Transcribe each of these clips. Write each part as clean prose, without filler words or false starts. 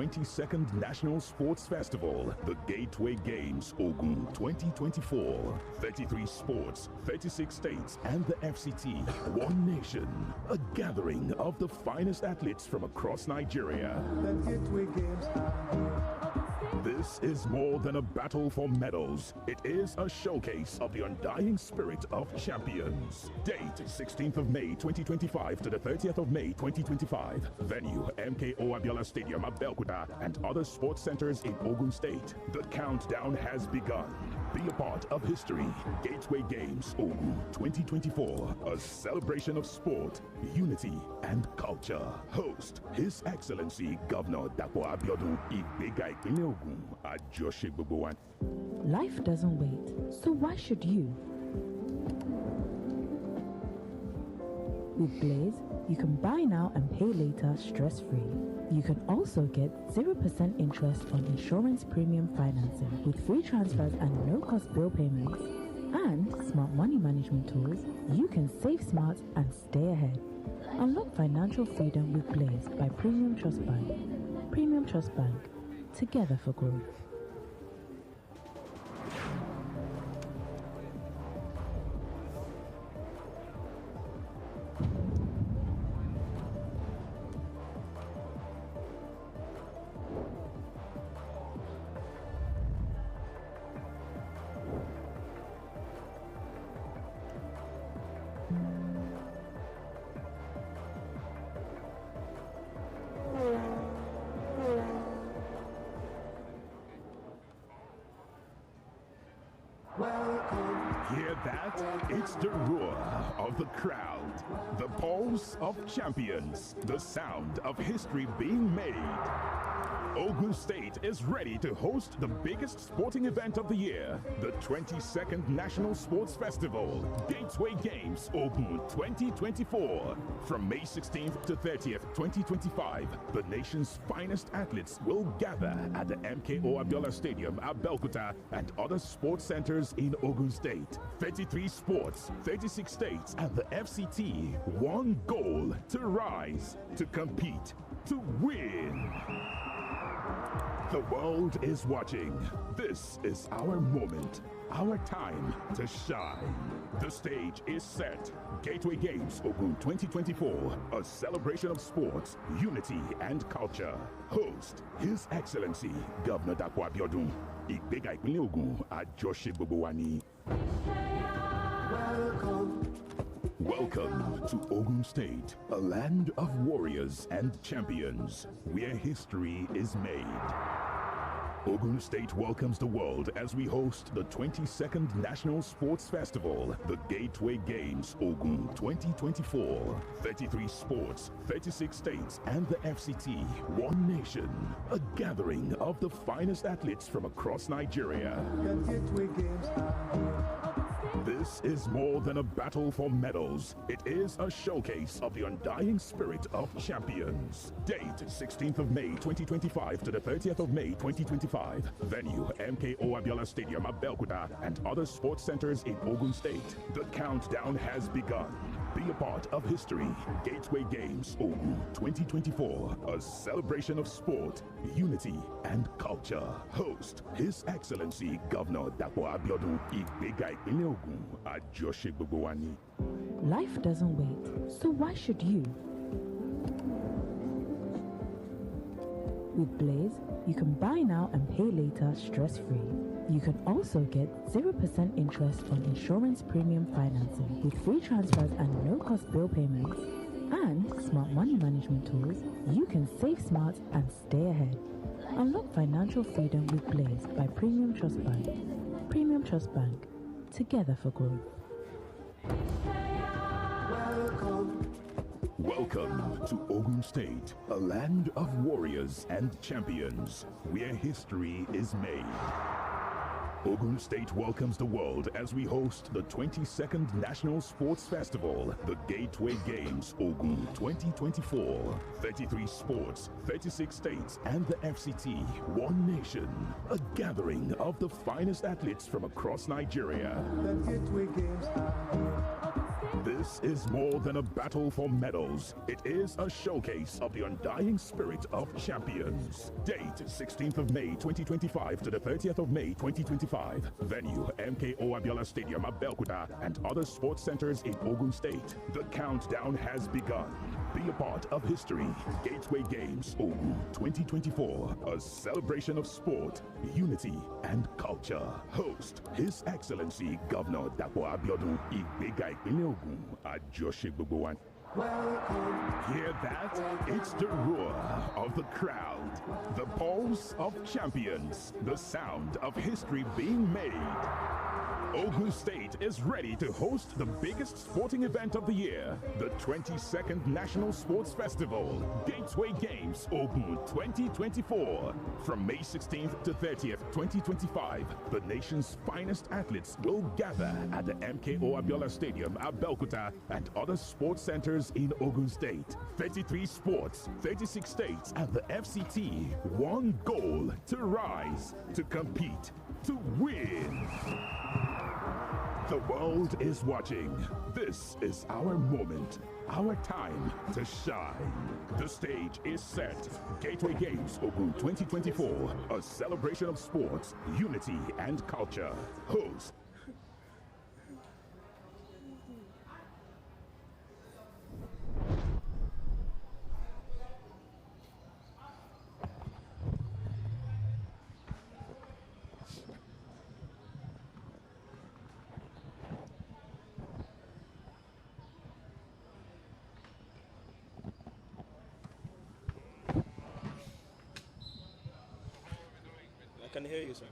22nd National Sports Festival, the Gateway Games Ogun 2024. 33 sports, 36 states, and the FCT, one nation. A gathering of the finest athletes from across Nigeria. The Gateway Games are here. This is more than a battle for medals. It is a showcase of the undying spirit of champions. Date 16th of May 2025 to the 30th of May 2025. Venue MKO Abiola Stadium at Belkuta and other sports centers in Ogun State. The countdown has begun. Be a part of history. Gateway Games Ogun 2024. A celebration of sport, unity, and culture. Host His Excellency Governor Dapo Abiodun Igbega Ipinle Ogun. Ajoshe gbogbo wa. Life doesn't wait, so why should you? With Blaze, you can buy now and pay later stress-free. You can also get 0% interest on insurance premium financing with free transfers and no-cost bill payments. And smart money management tools, you can save smart and stay ahead. Unlock financial freedom with Blaze by Premium Trust Bank. Premium Trust Bank, together for growth. Hear that? It's the roar of the crowd, the pulse of champions, the sound of history being made. Ogun State is ready to host the biggest sporting event of the year, the 22nd National Sports Festival, Gateway Games Ogun 2024. From May 16th to 30th, 2025, the nation's finest athletes will gather at the MKO Abiola Stadium at Belkuta and other sports centers in Ogun State. 33 sports, 36 states, and the FCT. One goal: to rise, to compete, to win. The world is watching. This is our moment, our time to shine. The stage is set. Gateway Games Ogun 2024, a celebration of sports, unity, and culture. Host His Excellency Governor Dapo Abiodun Igbega Ipinle Ogun Ajoshe gbogbo wa ni. Welcome to Ogun State, a land of warriors and champions, where history is made. Ogun State welcomes the world as we host the 22nd National Sports Festival, the Gateway Games Ogun 2024. 33 sports, 36 states, and the FCT, one nation. A gathering of the finest athletes from across Nigeria. The Gateway Games are here. This is more than a battle for medals. It is a showcase of the undying spirit of champions. Date 16th of May 2025 to the 30th of May 2025. Venue MKO Abiola Stadium at Belkuta and other sports centers in Ogun State. The countdown has begun. Be a part of history. Gateway Games Ogun 2024. A celebration of sport, unity, and culture. Host His Excellency Governor Dapo Abiodun Igbega Ipinle Ogun Ajoshe gbogbo wa ni. Life doesn't wait, so why should you? With Blaze, you can buy now and pay later stress-free. You can also get 0% interest on insurance premium financing with free transfers and no-cost bill payments. And smart money management tools, you can save smart and stay ahead. Unlock financial freedom with Blaze by Premium Trust Bank. Premium Trust Bank, together for growth. Welcome to Ogun State, a land of warriors and champions, where history is made. Ogun State welcomes the world as we host the 22nd National Sports Festival, the Gateway Games Ogun 2024. 33 sports, 36 states, and the FCT, one nation. A gathering of the finest athletes from across Nigeria. The Gateway Games are here. This is more than a battle for medals. It is a showcase of the undying spirit of champions. Date 16th of May 2025 to the 30th of May 2025. Venue MKO Abiola Stadium at Belkuta and other sports centers in Ogun State. The countdown has begun. Be a part of history. Gateway Games Ogun 2024. A celebration of sport, unity, and culture. Host His Excellency Governor Dapo Abiodun Igbega Ipinle Ogun Ajose Gbogbo Wa. Hear that? It's the roar of the crowd, the pulse of champions, the sound of history being made. Ogun State is ready to host the biggest sporting event of the year, the 22nd National Sports Festival, Gateway Games Ogun 2024. From May 16th to 30th, 2025, the nation's finest athletes will gather at the MKO Abiola Stadium at Belkuta and other sports centers in Ogun State. 33 sports, 36 states, and the FCT. One goal: to rise, to compete, to win. The world is watching. This is our moment, our time to shine. The stage is set. Gateway Games Ogun 2024, a celebration of sports, unity, and culture. Host I can hear you, sir.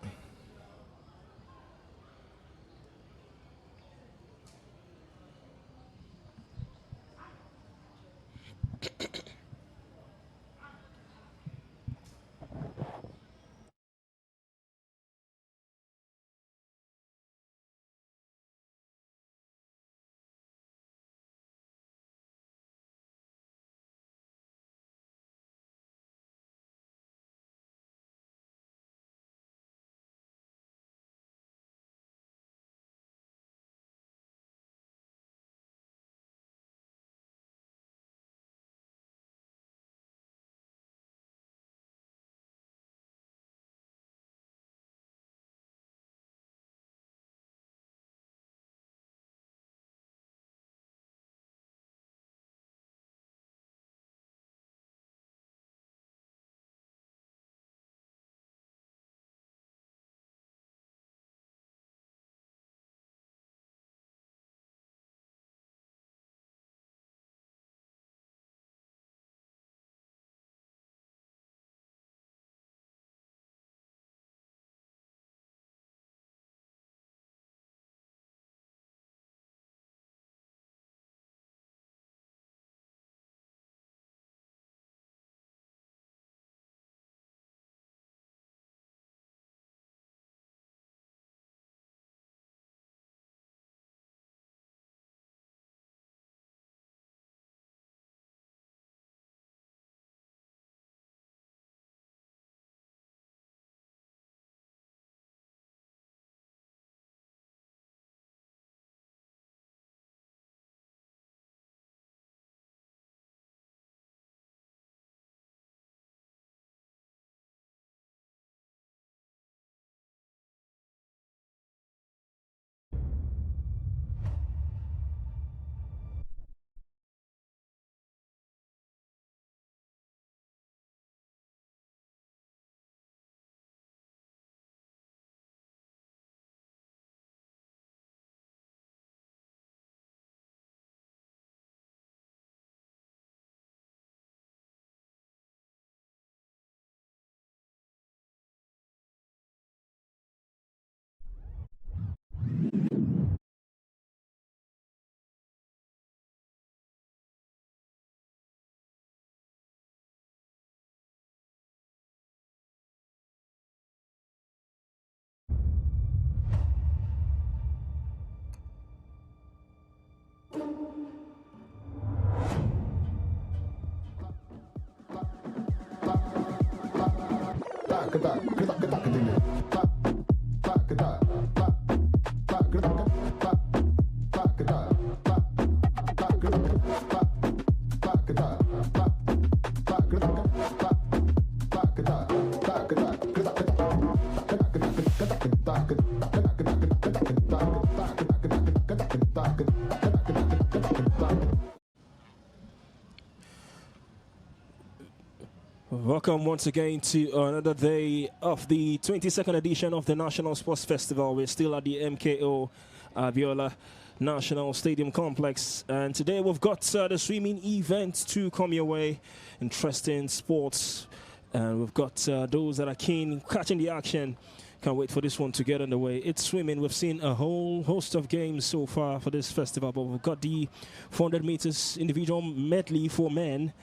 welcome once again to another day of the 22nd edition of the National Sports Festival. We're still at the MKO Abiola National Stadium Complex, and today we've got the swimming event to come your way. Interesting sports, and we've got those that are keen catching the action. Can't wait for this one to get underway. It's swimming. We've seen a whole host of games so far for this festival, but we've got the 400 meters individual medley for men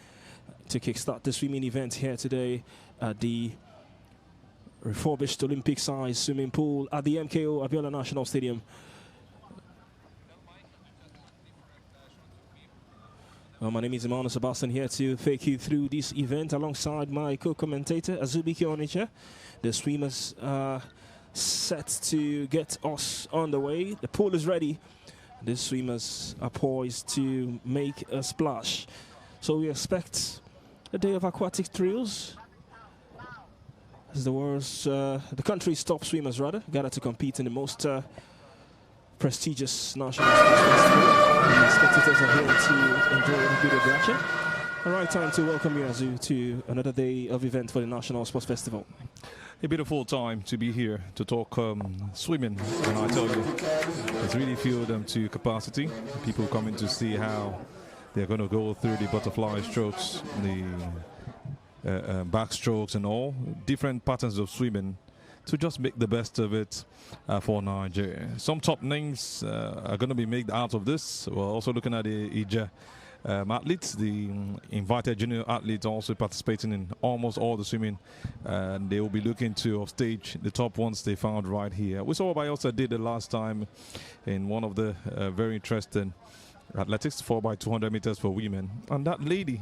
to kickstart the swimming event here today at the refurbished Olympic-sized swimming pool at the MKO Abiola National Stadium. Well, my name is Emmanuel Sebastian, here to take you through this event alongside my co-commentator Azubi Kionicha. The swimmers are set to get us on the way. The pool is ready. The swimmers are poised to make a splash. So we expect a day of aquatic thrills as the country's top swimmers gather to compete in the most prestigious national sports festival. The spectators are here to enjoy the video reaction. The right time to welcome you, Azu, to another day of event for the National Sports Festival. A beautiful time to be here to talk swimming, and I tell you, it's really filled to capacity. People coming to see how they're going to go through the butterfly strokes, the backstrokes and all, different patterns of swimming to just make the best of it for Nigeria. Some top names are going to be made out of this. We're also looking at the Ija athletes, the invited junior athletes also participating in almost all the swimming, and they will be looking to upstage the top ones they found right here. We saw what Bayelsa did the last time in one of the very interesting athletics, 4x200 meters for women, and that lady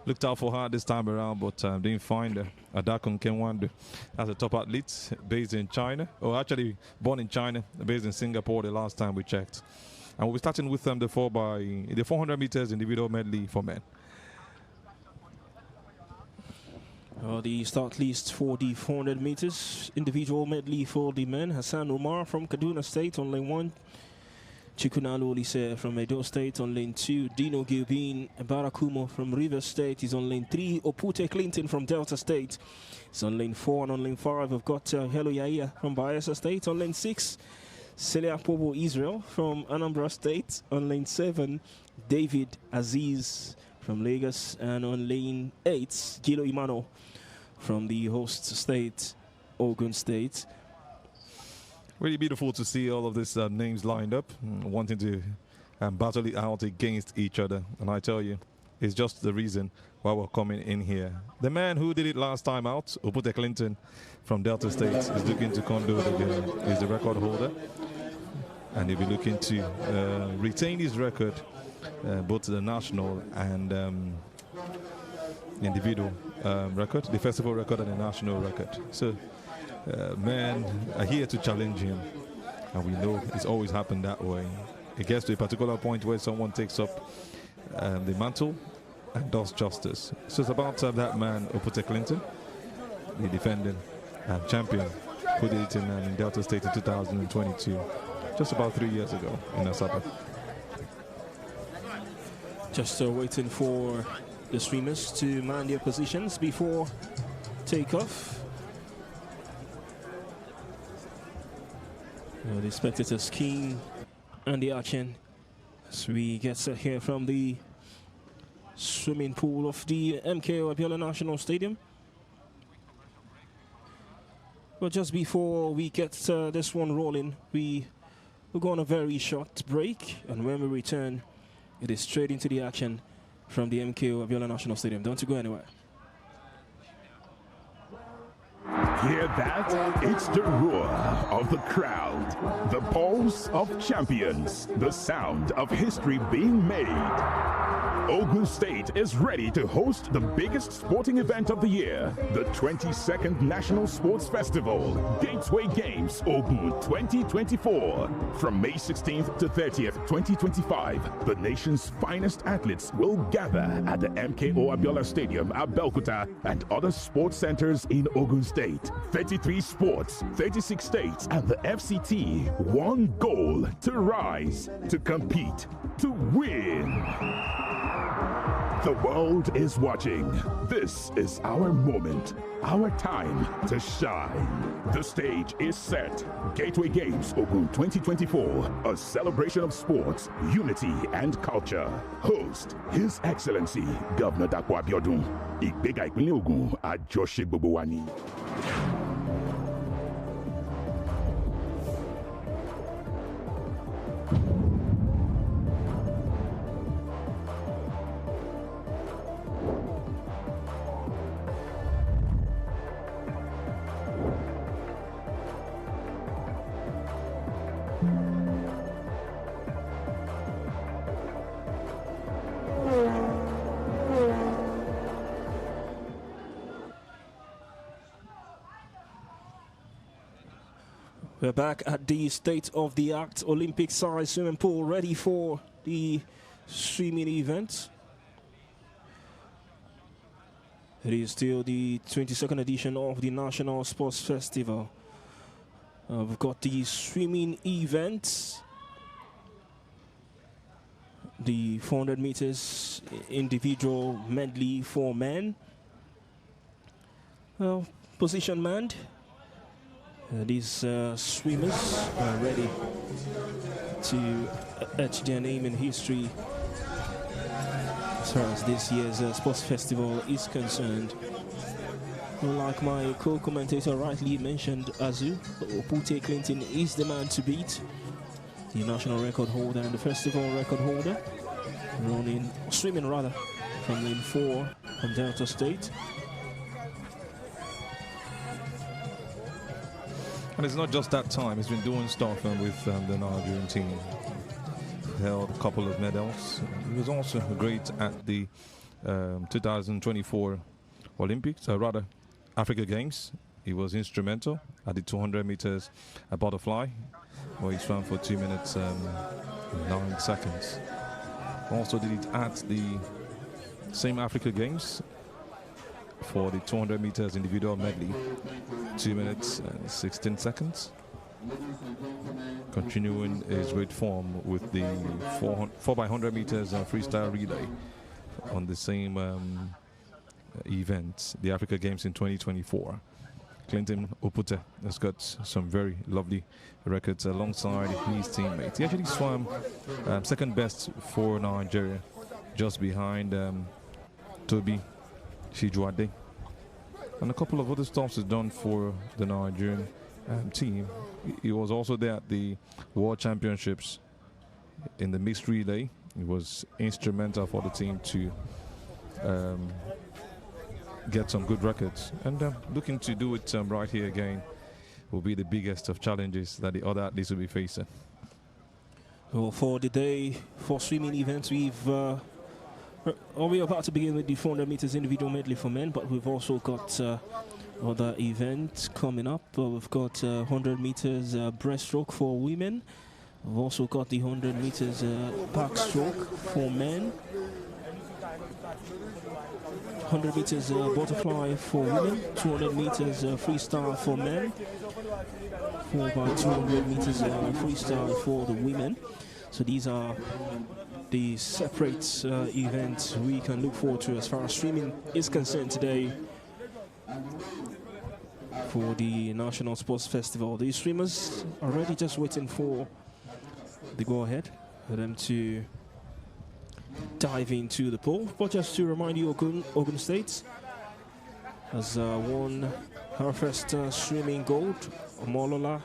looked out for her this time around, but didn't find her. Adakun Kenwandu, as a top athlete based in China, or actually born in China, based in Singapore the last time we checked. And we'll be starting with them the 400 meters individual medley for men. The start list for the 400 meters individual medley for the men: Hassan Umar from Kaduna State on lane 1. Chikunalu Olise from Edo State on lane 2. Dino Gilbin Barakumo from Rivers State is on lane 3. Opute Clinton from Delta State is on lane 4. And on lane 5, we've got Hello Yaya from Bayelsa State. On lane 6, Celia Pobo Israel from Anambra State. On lane 7, David Aziz from Lagos. And on lane 8, Gilo Imano from the host state, Ogun State. Really beautiful to see all of these names lined up, wanting to battle it out against each other. And I tell you, it's just the reason why we're coming in here. The man who did it last time out, Opute Clinton from Delta State, is looking to condole again. He's the record holder. And he'll be looking to retain his record, both the national and individual record, the festival record and the national record. So, men are here to challenge him, and we know it's always happened that way. It gets to a particular point where someone takes up the mantle and does justice. So it's about that man, Opute Clinton, the defending champion, who did it in Delta State in 2022, just about 3 years ago in Asaba. Just waiting for the swimmers to man their positions before takeoff. The spectators keen on the action as we get set here from the swimming pool of the MKO Abiola National Stadium. But just before we get this one rolling, we'll go on a very short break, and when we return, it is straight into the action from the MKO Abiola National Stadium. Don't you go anywhere. Hear that? It's the roar of the crowd, the pulse of champions, the sound of history being made. Ogun State is ready to host the biggest sporting event of the year, the 22nd National Sports Festival, Gateway Games Ogun 2024. From May 16th to 30th, 2025, the nation's finest athletes will gather at the MKO Abiola Stadium, Abeokuta, and other sports centers in Ogun State. 33 sports, 36 states, and the FCT. One goal: to rise, to compete, to win. The world is watching. This is our moment, our time to shine. The stage is set. Gateway Games Ogun 2024, a celebration of sports, unity, and culture. Host, His Excellency Governor Dapo Abiodun. Ìgbéga ìpínlẹ̀ Ògùn, àjọṣe gbogbo wa ni. We're back at the state-of-the-art Olympic-sized swimming pool, ready for the swimming event. It is still the 22nd edition of the National Sports Festival. We've got the swimming event, the 400 meters individual medley for men. Well, position manned. These swimmers are ready to etch their name in history as far as this year's sports festival is concerned. Like my co-commentator rightly mentioned, Azu, Opute Clinton is the man to beat. The national record holder and the festival record holder, swimming from lane 4 from Delta State. And it's not just that time, he's been doing stuff with the Nigerian team. Held a couple of medals. He was also great at the 2024 Olympics, Africa Games. He was instrumental at the 200 meters butterfly, where he swam for 2 minutes 9 seconds. Also did it at the same Africa Games for the 200 meters individual medley, 2 minutes and 16 seconds. Continuing his great form with the 4x100 meters freestyle relay on the same event, the Africa Games in 2024. Clinton Opute has got some very lovely records alongside his teammates. He actually swam second best for Nigeria, just behind Toby Shijuade. And a couple of other stops he's done for the Nigerian team. He was also there at the World Championships in the mixed relay. He was instrumental for the team to get some good records. And looking to do it right here again will be the biggest of challenges that the other athletes will be facing. Well, for the day, for swimming events, we're about to begin with the 400 meters individual medley for men, but we've also got other events coming up. We've got 100 meters breaststroke for women. We've also got the 100 meters backstroke for men. 100 meters butterfly for women. 200 meters freestyle for men. 4x200 meters freestyle for the women. So these are the separate events we can look forward to as far as swimming is concerned today for the National Sports Festival. The swimmers are already just waiting for the go-ahead for them to dive into the pool. But just to remind you, Ogun State has won her first swimming gold, Omolola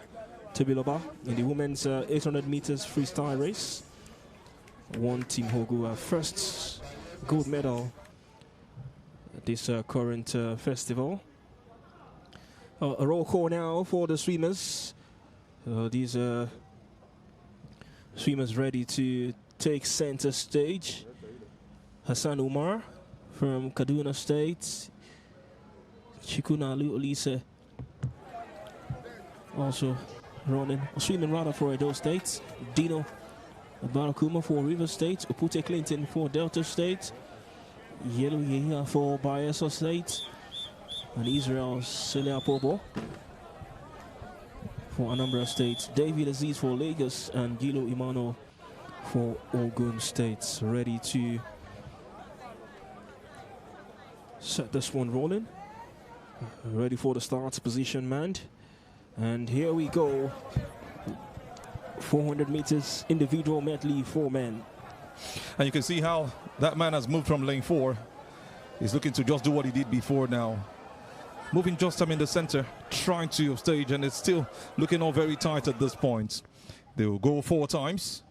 Tebiloba, in the women's 800 meters freestyle race. Won Team Hogu first gold medal at this current festival. A roll call now for the swimmers. These swimmers ready to take center stage. Hassan Umar from Kaduna State. Chikuna Olise also swimming for Edo State. Dino Barakuma for River State. Opute Clinton for Delta State. Yellow Yeha for Bayelsa State. And Israel Seleapobo for Anambra State. David Aziz for Lagos. And Gilo Imano for Ogun State. Ready to Set this one rolling. Ready for the start, position manned. And here we go. 400 meters individual medley, 4 men. And you can see how that man has moved from lane 4. He's looking to just do what he did before now. Moving just in the center, trying to stage, and it's still looking all very tight at this point. They will go 4 times.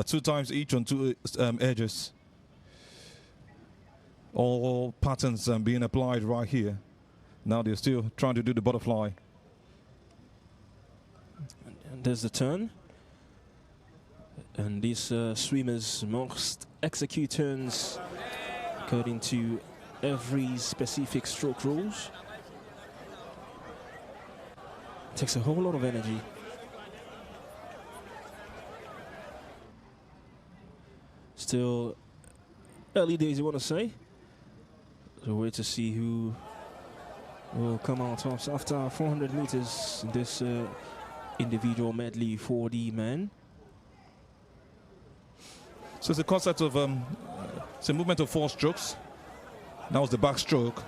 2 times each on 2 edges. All patterns being applied right here. Now they're still trying to do the butterfly. And there's the turn. And these swimmers must execute turns according to every specific stroke rules. Takes a whole lot of energy. Still early days, you want to say. So wait to see who will come out tops after 400 meters in this individual medley 4D man. So it's a concept of it's a movement of 4 strokes. Now it's the backstroke,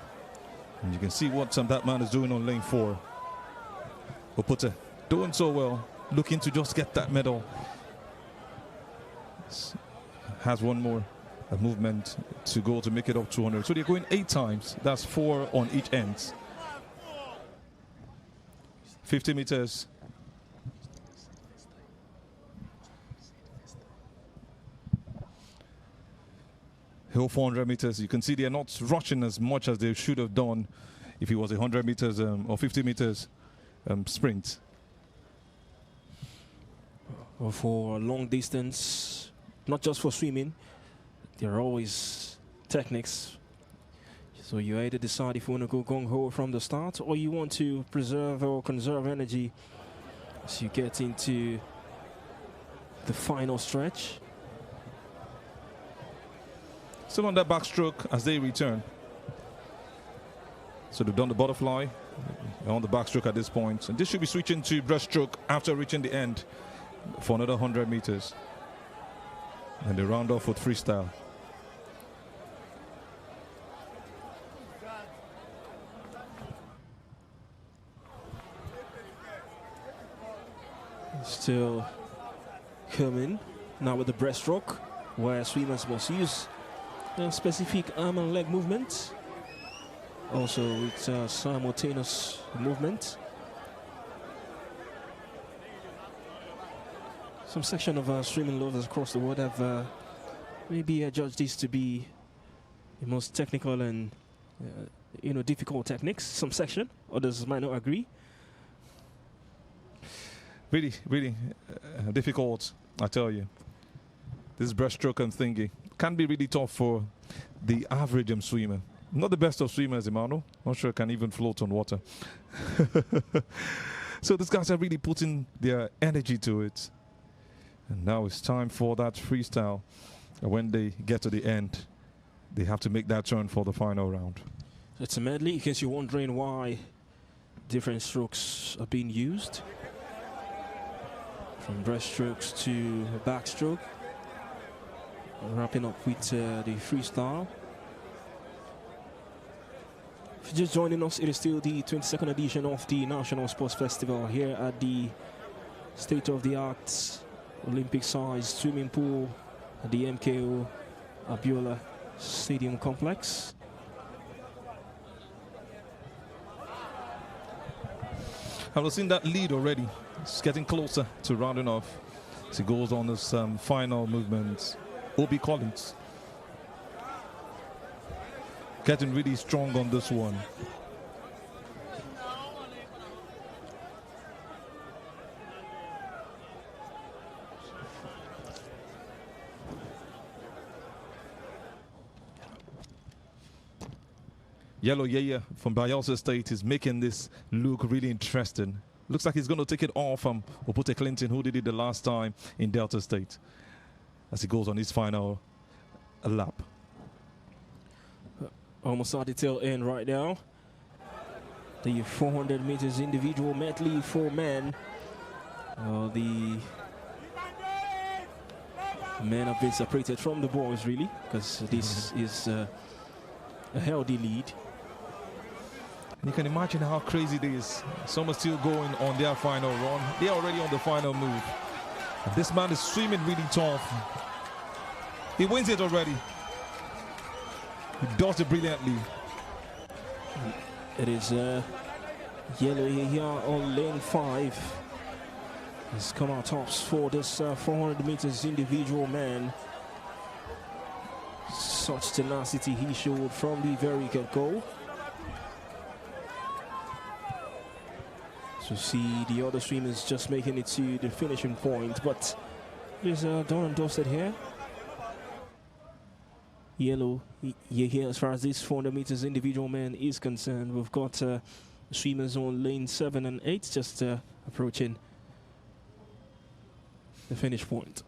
and you can see what that man is doing on lane 4. Opute doing so well, looking to just get that medal. Has one more movement to go to make it up 200. So they're going 8 times. That's 4 on each end. 50 meters. Hill 400 meters. You can see they're not rushing as much as they should have done if it was 100 meters or 50 meters sprint. Or for long distance, not just for swimming, there are always techniques. So you either decide if you want to go gung-ho from the start, or you want to preserve or conserve energy as you get into the final stretch. Still on that backstroke as they return. So they've done the butterfly on the backstroke at this point. And this should be switching to breaststroke after reaching the end for another 100 meters. And they round off with freestyle. Still coming now with the breaststroke, where swimmers must use specific arm and leg movement. Also with simultaneous movement. Some section of swimming lovers across the world have maybe judged this to be the most technical and difficult techniques. Some section, others might not agree. Really, really difficult, I tell you. This breaststroke and thingy can be really tough for the average swimmer. Not the best of swimmers, Emmanuel. Not sure can even float on water. So these guys are really putting their energy to it. And now it's time for that freestyle. And when they get to the end, they have to make that turn for the final round. It's a medley, in case you're wondering why different strokes are being used. From breaststrokes to backstroke. Wrapping up with the freestyle. If you're just joining us, it is still the 22nd edition of the National Sports Festival here at the state-of-the-art Olympic-sized swimming pool at the MKO Abiola Stadium Complex. I've seen that lead already. It's getting closer to rounding off as he goes on this final movement. Obi Collins getting really strong on this one. Yellow Yaya from Bayelsa State is making this look really interesting. Looks like he's going to take it off from Opute Clinton, who did it the last time in Delta State, as he goes on his final lap. Almost at the tail end right now. The 400 meters individual medley for men. The men have been separated from the boys, really, because this is a healthy lead. And you can imagine how crazy it is. Some are still going on their final run. They're already on the final move. And this man is swimming really tough. He wins it already. He does it brilliantly. It is yellow here on lane 5. He's come out tops for this 400 meters individual man. Such tenacity he showed from the very get-go. So see the other swimmers just making it to the finishing point, but there's done and dusted here. Yellow here as far as this 400 meters individual man is concerned. We've got swimmers on lane 7 and 8 just approaching the finish point.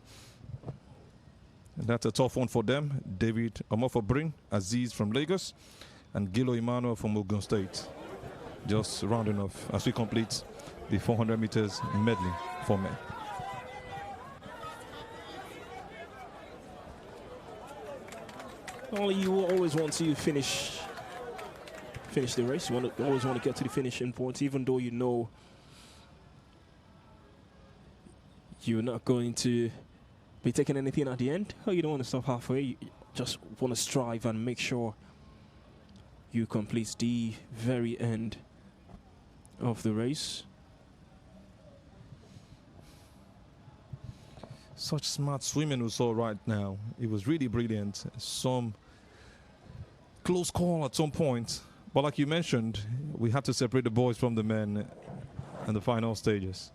And that's a tough one for them. David Omofobrin, Aziz from Lagos, and Gilo Emmanuel from Ogun State. Just rounding off as we complete the 400 meters medley for men. Well, you always want to finish the race. You always want to get to the finishing point, even though you know you're not going to be taking anything at the end. You don't want to stop halfway. You just want to strive and make sure you complete the very end of the race. Such smart swimming we saw right now. It was really brilliant. Some close call at some point. But like you mentioned, we had to separate the boys from the men in the final stages.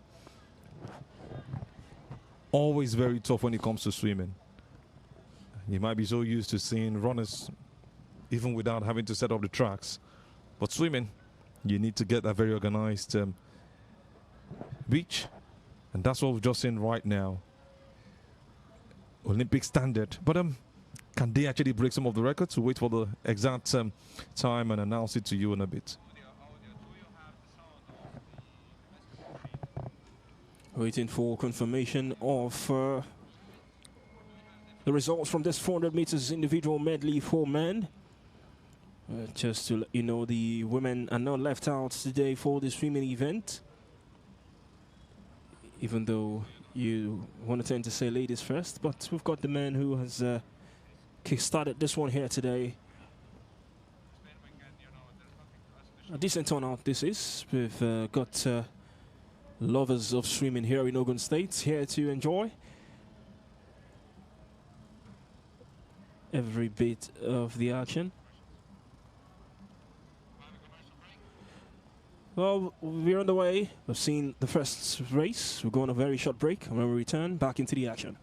Always very tough when it comes to swimming. You might be so used to seeing runners even without having to set up the tracks. But swimming, you need to get that very organized beach. And that's what we've just seen right now. Olympic standard. But can they actually break some of the records? We'll wait for the exact time and announce it to you in a bit. Waiting for confirmation of the results from this 400 meters individual medley for men. Just to let you know, the women are not left out today for the swimming event. Even though you want to tend to say ladies first, but we've got the man who has kick-started this one here today. A decent turnout this is. We've got lovers of swimming here in Ogun State here to enjoy every bit of the action. Well, we're on the way. We've seen the first race. We're going on a very short break, and when we return, back into the action.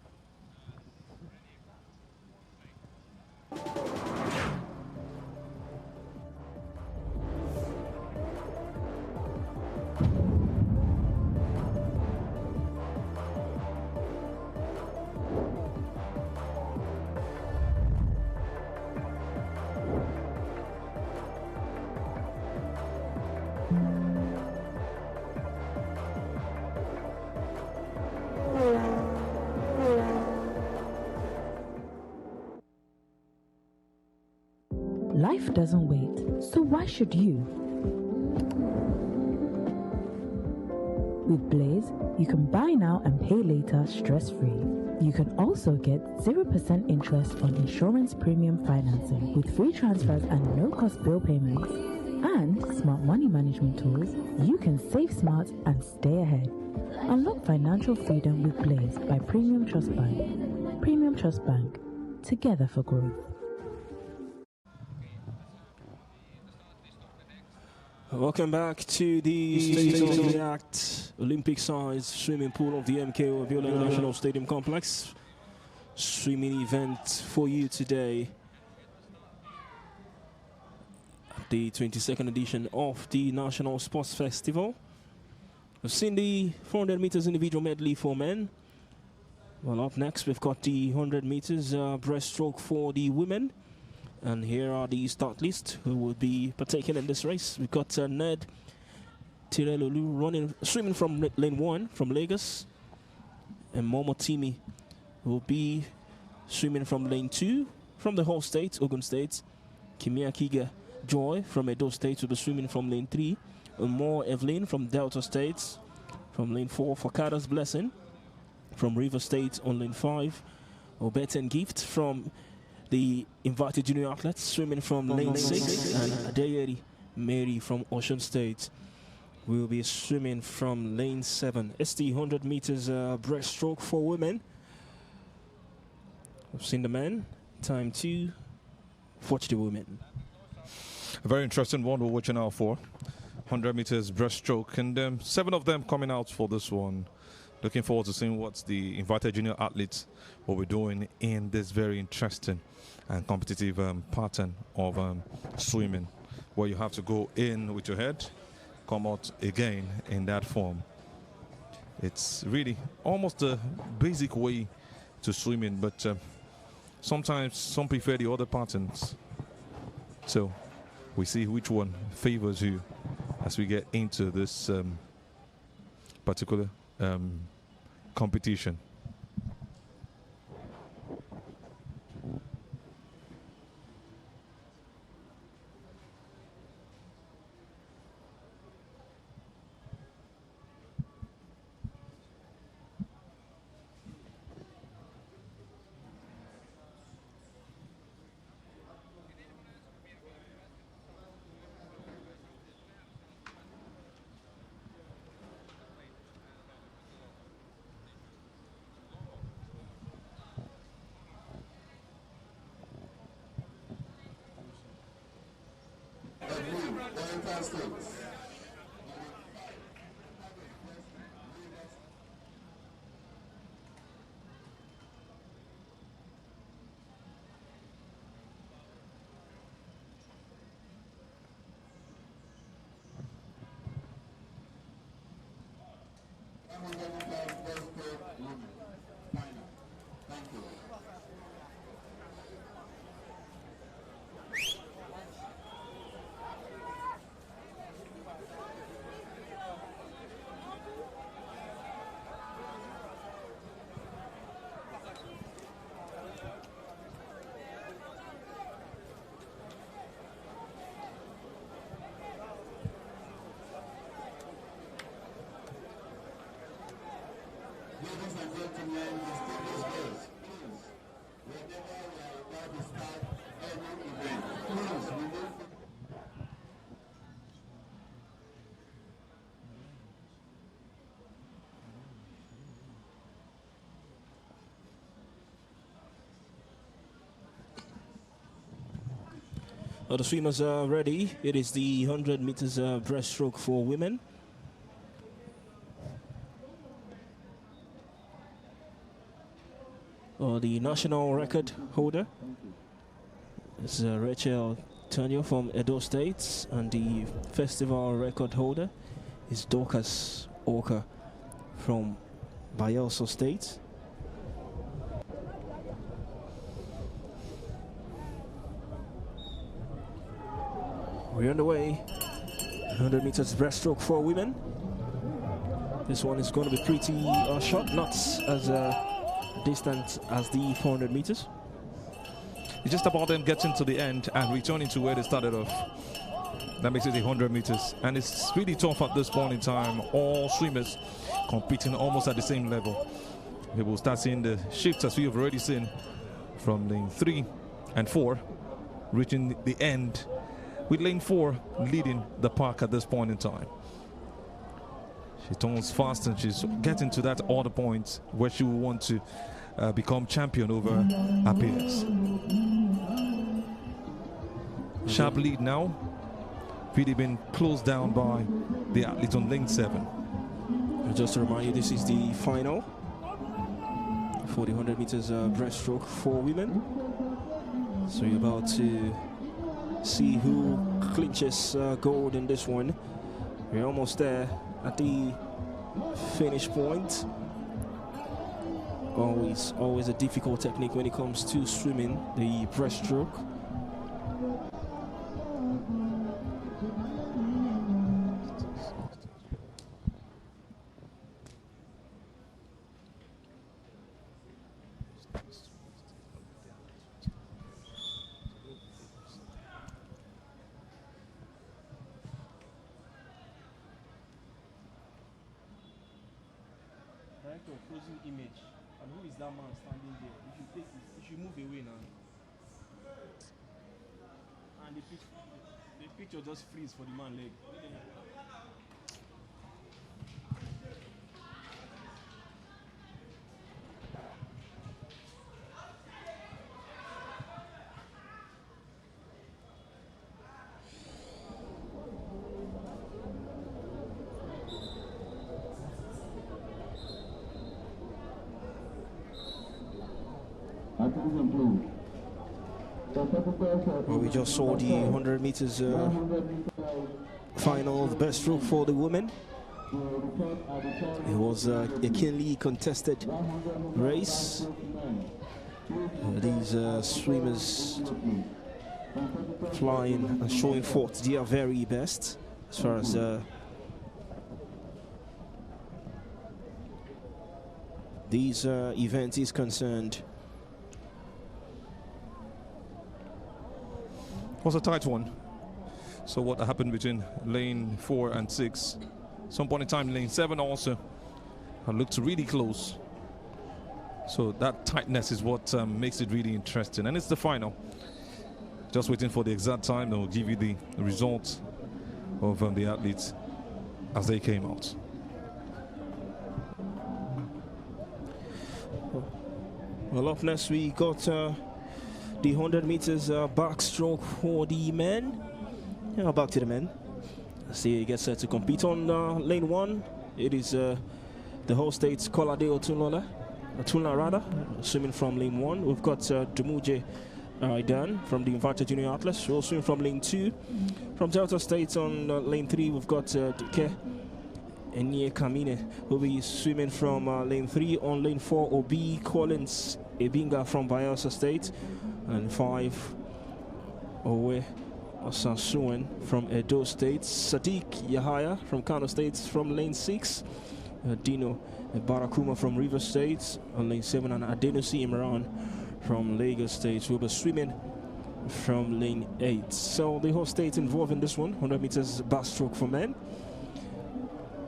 Life doesn't wait, so why should you? With Blaze, you can buy now and pay later stress-free. You can also get 0% interest on insurance premium financing with free transfers and no-cost bill payments. And smart money management tools, you can save smart and stay ahead. Unlock financial freedom with Blaze by Premium Trust Bank. Premium Trust Bank, together for growth. Welcome back to the state-of-the-art Olympic-sized swimming pool of the MKO Abiola National Stadium Complex. Swimming event for you today. The 22nd edition of the National Sports Festival. We've seen the 400 meters individual medley for men. Well, up next we've got the 100 meters breaststroke for the women. And here are the start list who will be partaking in this race. We've got Ned Tirelolu swimming from lane 1 from Lagos. And Momo Timi will be swimming from lane 2 from the whole state, Ogun State. Kimia Kiga Joy from Edo State will be swimming from lane 3. More Evelyn from Delta State from lane 4. Fakada's Blessing from River State on lane 5. Obet and Gift from the invited junior athletes swimming from lane 6. And Adeyeri Mary from Ocean State will be swimming from lane 7. ST 100 meters breaststroke for women. We've seen the men. Time 2. Watch the women. A very interesting one we're watching out for. 100 meters breaststroke, and 7 of them coming out for this one. Looking forward to seeing what the invited junior athletes will be doing in this very interesting and competitive pattern of swimming, where you have to go in with your head, come out again in that form. It's really almost a basic way to swimming, but sometimes some prefer the other patterns. So we see which one favors you as we get into this particular competition. Ladies and gentlemen, distinguished guests, please, whenever we are about to start any event, please remove. Well, the swimmers are ready. It is the 100 meters breaststroke for women. The national record holder is Rachel Tanyo from Edo State, and the festival record holder is Dorcas Oka from Bayelsa State. We're on the way. 100 meters breaststroke for women. This one is going to be pretty short, not as distant as the 400 meters. It's just about them getting to the end and returning to where they started off. That makes it 100 meters. And it's really tough at this point in time. All swimmers competing almost at the same level. We will start seeing the shifts as we have already seen from lane 3 and 4 reaching the end, with lane 4 leading the pack at this point in time. She turns fast and she's getting to that order point where she will want to become champion over her peers. Sharp lead now, really been closed down by the athlete on lane 7. And just to remind you, this is the final for the 100 meters breaststroke for women. So you're about to see who clinches gold in this one. We're almost there at the finish point. Always a difficult technique when it comes to swimming, the breaststroke. director of frozen image. And who is that man standing there? You should take it. You should move away now. And the picture just freeze for the man leg. Well, we just saw the 100 meters final, the best stroke for the women. It was a keenly contested race. These swimmers flying and showing forth their very best as far as these event is concerned. It was a tight one. So what happened between lane 4 and 6? Some point in time, lane 7 also looked really close. So that tightness is what makes it really interesting. And it's the final. Just waiting for the exact time. They'll give you the results of the athletes as they came out. Well, up next we got the 100 meters backstroke for the men. Yeah, back to the men. See, he gets set to compete on lane 1. It is the whole state's Kolade Otunla rather, swimming from lane 1. We've got Dumuje Idan from the Inverted Junior Atlas, who will swim from lane 2. From Delta State on lane 3, we've got Duke Enye Kamine, who will be swimming from lane 3. On lane 4, Obi Collins Ebinga from Bayelsa State. And 5, Owe Osansuan from Edo State. Sadiq Yahaya from Kano State from lane 6. Dino Barakuma from River State on lane 7. And Adenusi Imran from Lagos State will be swimming from lane 8. So the whole state involved in this one, 100 meters backstroke for men.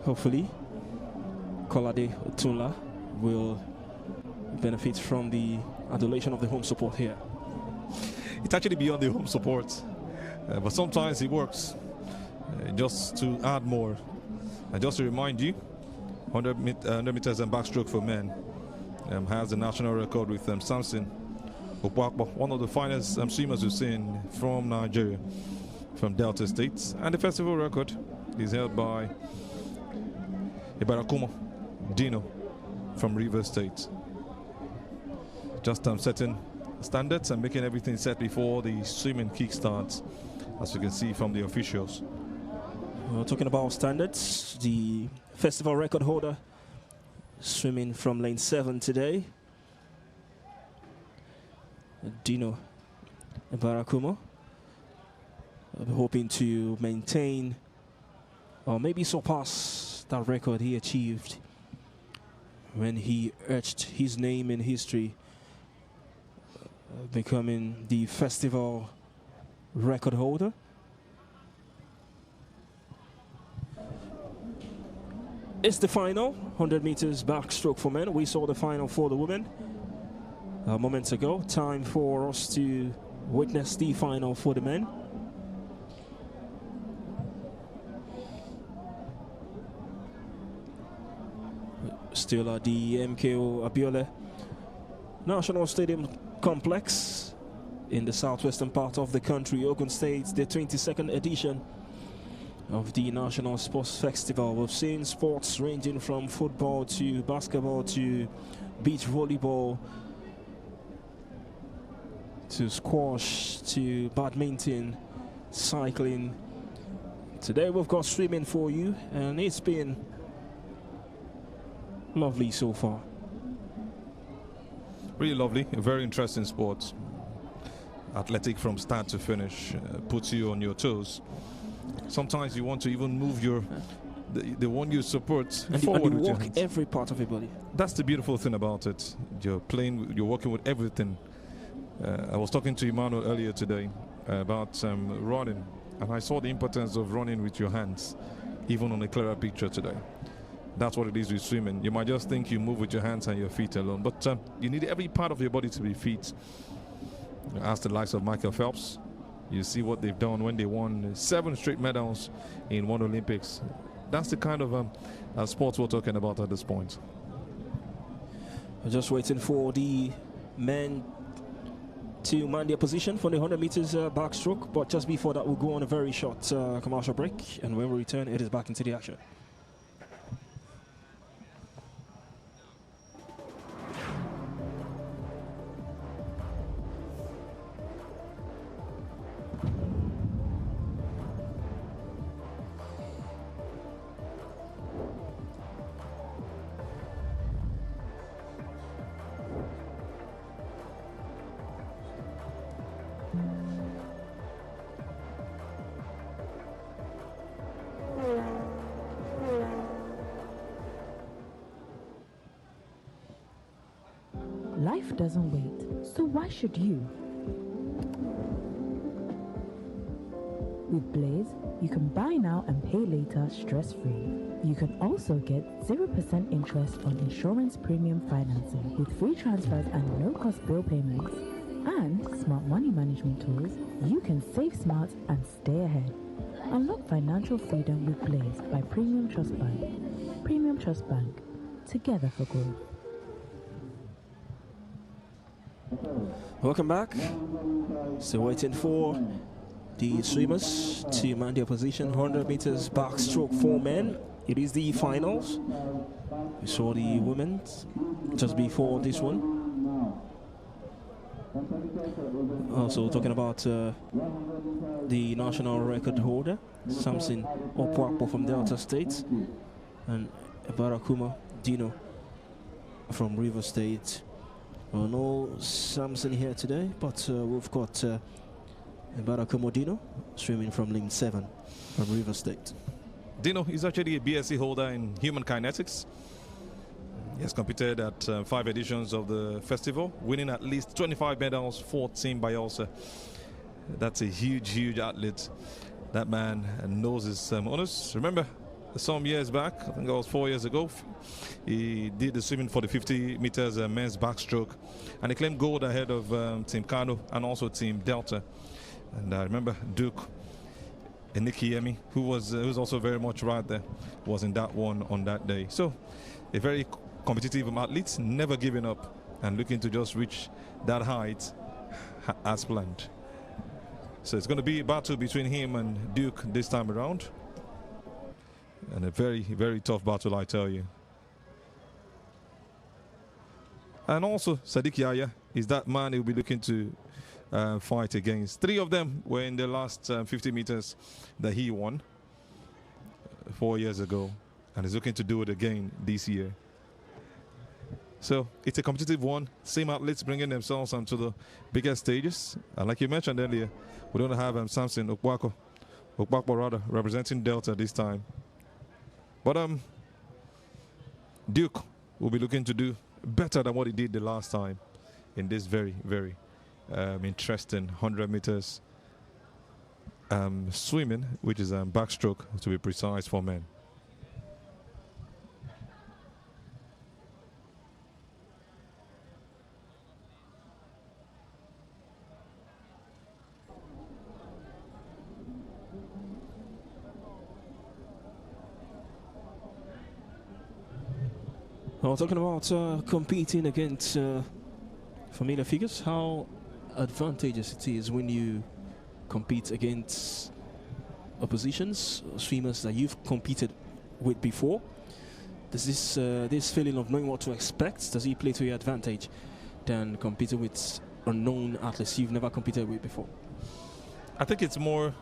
Hopefully, Kolade Otunla will benefit from the adulation of the home support here. It's actually beyond the home support, but sometimes it works just to add more. And just to remind you, 100 meters and backstroke for men has the national record with Samson Opakbo, one of the finest swimmers we've seen from Nigeria, from Delta State. And the festival record is held by Ibarakuma Dino from River State. Just setting standards and making everything set before the swimming kick starts, as you can see from the officials. We're talking about standards. The festival record holder swimming from lane 7 today, Dino Barakumo, hoping to maintain or maybe surpass that record he achieved when he etched his name in history, becoming the festival record holder. It's the final 100 meters backstroke for men. We saw the final for the women moments ago. Time for us to witness the final for the men. Still at the MKO Abiola National Stadium complex in the southwestern part of the country, Ogun State, the 22nd edition of the National Sports Festival. We've seen sports ranging from football to basketball to beach volleyball to squash to badminton, cycling. Today we've got swimming for you, and it's been lovely so far. Really lovely, a very interesting sport. Athletic from start to finish, puts you on your toes. Sometimes you want to even move the one you support and forward you with your walk hands. every part of your body. That's the beautiful thing about it. You're working with everything. I was talking to Emmanuel earlier today about running, and I saw the importance of running with your hands, even on a clearer picture today. That's what it is with swimming. You might just think you move with your hands and your feet alone, but you need every part of your body to be fit. Ask the likes of Michael Phelps. You see what they've done when they won 7 straight medals in one Olympics. That's the kind of sports we're talking about at this point. We're just waiting for the men to man their position for the 100 meters backstroke, but just before that we'll go on a very short commercial break, and when we return it is back into the action. Life doesn't wait, so why should you? With Blaze, you can buy now and pay later stress-free. You can also get 0% interest on insurance premium financing with free transfers and no-cost bill payments. And smart money management tools, you can save smart and stay ahead. Unlock financial freedom with Blaze by Premium Trust Bank. Premium Trust Bank, together for growth. Welcome back. Still waiting for the swimmers to man their position. 100 meters backstroke for men. It is the finals. We saw the women just before this one. Also talking about the national record holder, Samson Opwakpo from Delta State, and Barakuma Dino from River State. Well, no Samson here today, but we've got Barakuma Dino swimming from lane 7 from River State. Dino is actually a BSc holder in human kinetics. He has competed at 5 editions of the festival, winning at least 25 medals, 14 by Ulster. That's a huge, huge athlete. That man knows his honors. Remember, some years back, I think it was 4 years ago, he did the swimming for the 50 meters men's backstroke, and he claimed gold ahead of Team Kano and also Team Delta. And I remember Duke and Nikiemi, who was also very much right there, was in that one on that day. So a very competitive athlete, never giving up and looking to just reach that height as planned. So it's going to be a battle between him and Duke this time around. And a very, very tough battle, I tell you. And also, Sadiq Yahya is that man he'll be looking to fight against. 3 of them were in the last 50 meters that he won 4 years ago. And he's looking to do it again this year. So it's a competitive one. Same athletes bringing themselves onto the bigger stages. And like you mentioned earlier, we don't have Samson Opwakpo rather, representing Delta this time. But Duke will be looking to do better than what he did the last time in this very, very interesting 100 meters swimming, which is backstroke to be precise for men. Well, talking about competing against familiar figures, how advantageous it is when you compete against oppositions, swimmers that you've competed with before. Does this feeling of knowing what to expect, does it play to your advantage than competing with unknown athletes you've never competed with before? I think it's more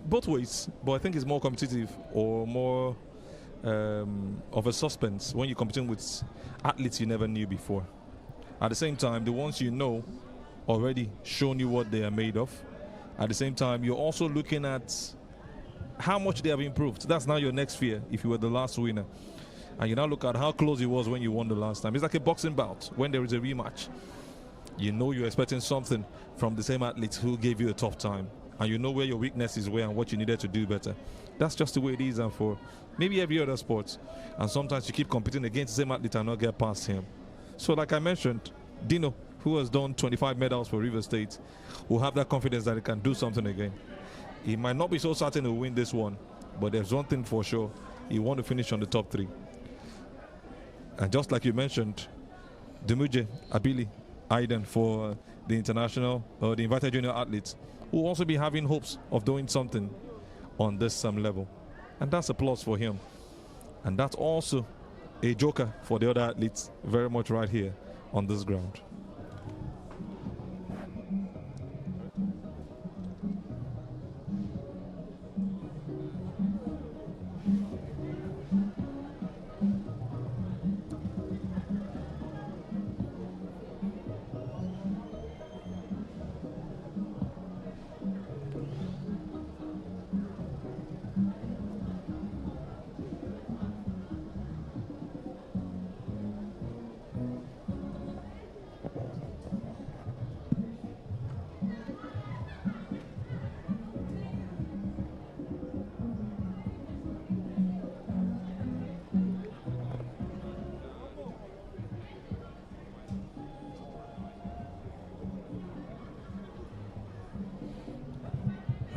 both ways, but I think it's more competitive or more of a suspense when you're competing with athletes you never knew before. At the same time, the ones you know already shown you what they are made of. At the same time, you're also looking at how much they have improved. That's now your next fear if you were the last winner. And you now look at how close it was when you won the last time. It's like a boxing bout when there is a rematch. You know you're expecting something from the same athletes who gave you a tough time. And you know where your weaknesses were and what you needed to do better. That's just the way it is for maybe every other sport. And sometimes you keep competing against the same athlete and not get past him. So like I mentioned, Dino, who has done 25 medals for River State, will have that confidence that he can do something again. He might not be so certain he'll win this one, but there's one thing for sure. He want to finish on the top 3. And just like you mentioned, Demuje Abili Aiden for the international or the invited junior athletes will also be having hopes of doing something on this level. And that's a plus for him. And that's also a joker for the other athletes very much right here on this ground.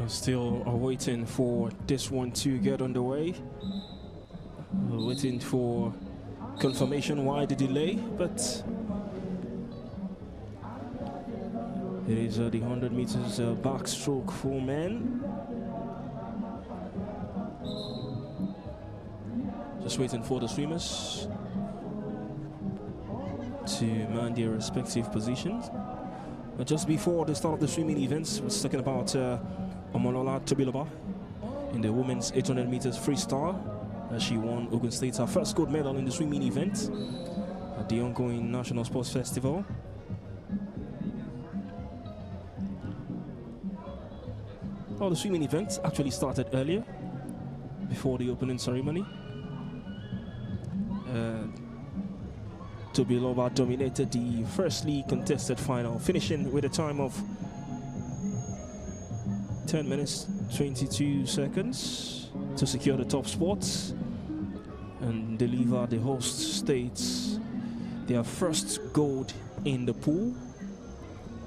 Still waiting for this one to get underway. Waiting for confirmation why the delay, but it is the 100 meters backstroke for men. Just waiting for the swimmers to man their respective positions. But just before the start of the swimming events, we're talking about Omolola Tobiloba in the women's 800 meters freestyle. She won Ogun State's her first gold medal in the swimming event at the ongoing National Sports Festival. The swimming event actually started earlier, before the opening ceremony. Tobiloba dominated the firstly contested final, finishing with a time of 10 minutes 22 seconds to secure the top spots and deliver the host states their first gold in the pool.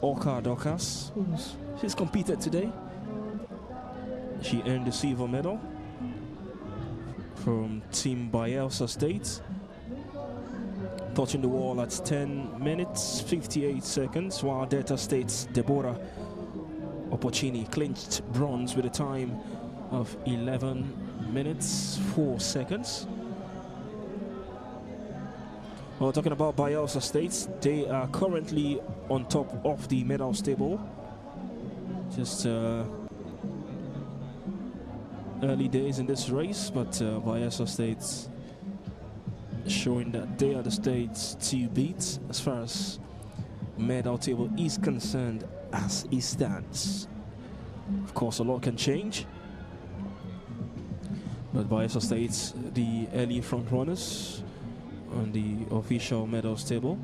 Oka Dokas, she's competed today. She earned the silver medal from Team Bayelsa State, touching the wall at 10 minutes 58 seconds, while Delta State's Deborah Opportuni clinched bronze with a time of 11 minutes 4 seconds. Well, talking about Bayelsa State, they are currently on top of the medals table. Just early days in this race, but Bayelsa State showing that they are the states to beat as far as medal table is concerned as it stands. Of course, a lot can change, but Bayelsa State, the early front runners on the official medals table.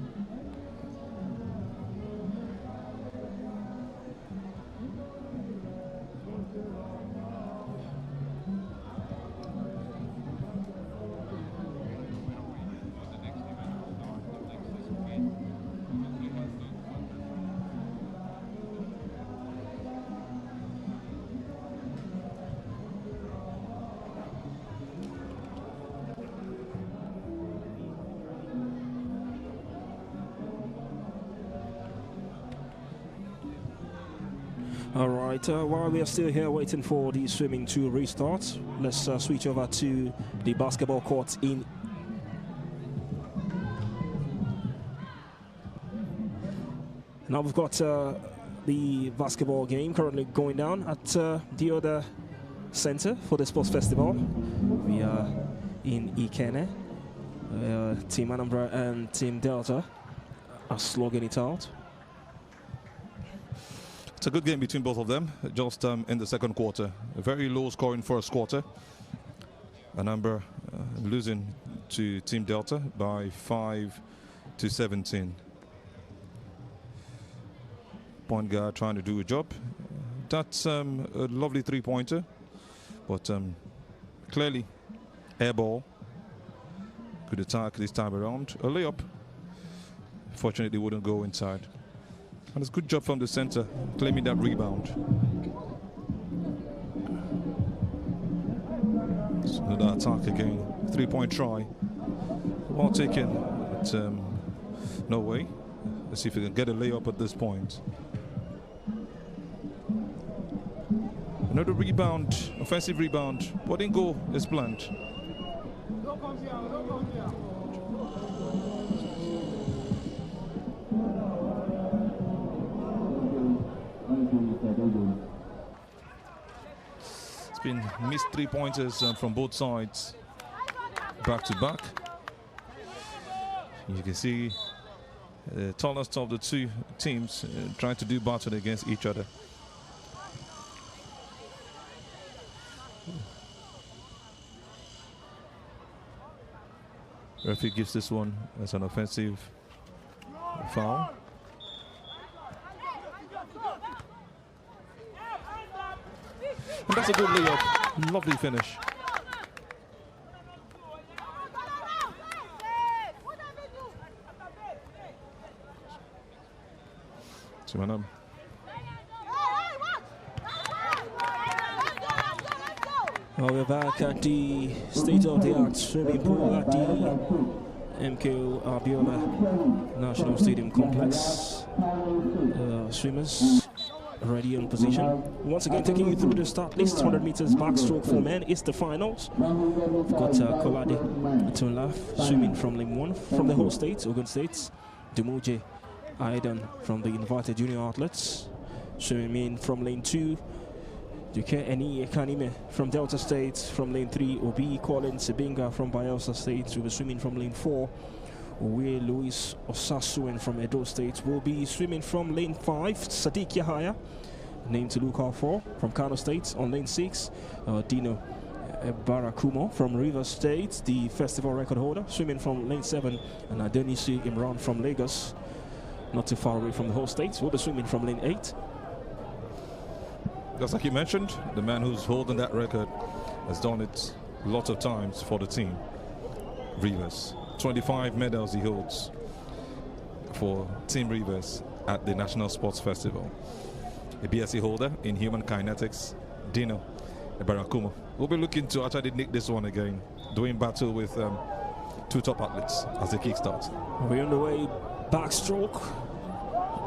All right, while we are still here waiting for the swimming to restart, let's switch over to the basketball court in. Now we've got the basketball game currently going down at the other center for the sports festival. We are in Ikene. Team Anambra and Team Delta are slogging it out. It's a good game between both of them, just in the second quarter. A very low scoring first quarter. Anambra losing to Team Delta by 5-17. Point guard trying to do a job. That's a lovely three-pointer, but clearly Air ball. Good attack this time around. A layup. Fortunately, wouldn't go inside. And it's a good job from the center, claiming that rebound. So another attack again. 3-point try. Well taken, but no way. Let's see if we can get a layup at this point. Another rebound, offensive rebound, but didn't go as planned. It's been missed 3-pointers from both sides, back to back. You can see the tallest of the two teams trying to do battle against each other. Referee gives this one as an offensive foul. And that's a good layup. Lovely finish. Simanam. Well, we're back at the state-of-the-art swimming pool at the MKO Abiola National Stadium Complex. Swimmers already in position. Once again, taking you through the start list. 100 meters backstroke for men is the finals. We've got Kolade Tunlaf swimming from lane 1 from the whole state, Ogun State. Dumuje Aidan from the invited junior outlets swimming in from lane 2. Duke Eni Ekanime from Delta State from lane 3. Obi Colin Sebinga from Bayelsa State will be swimming from lane 4. Owe Louis Osasuen from Edo State will be swimming from lane 5. Sadiq Yahaya, name to look out for, from Kano State on lane 6. Dino Barakumo from Rivers State, the festival record holder, swimming from lane 7. And Adenisi Imran from Lagos, not too far away from the whole state, will be swimming from lane 8. Just like you mentioned, the man who's holding that record has done it lots of times for the team. Rivers. 25 medals he holds for Team Rivers at the National Sports Festival. A BSc holder in human kinetics, Dino Barakumo. We'll be looking to actually nick this one again, doing battle with two top athletes as they kickstart. We're on the way, backstroke.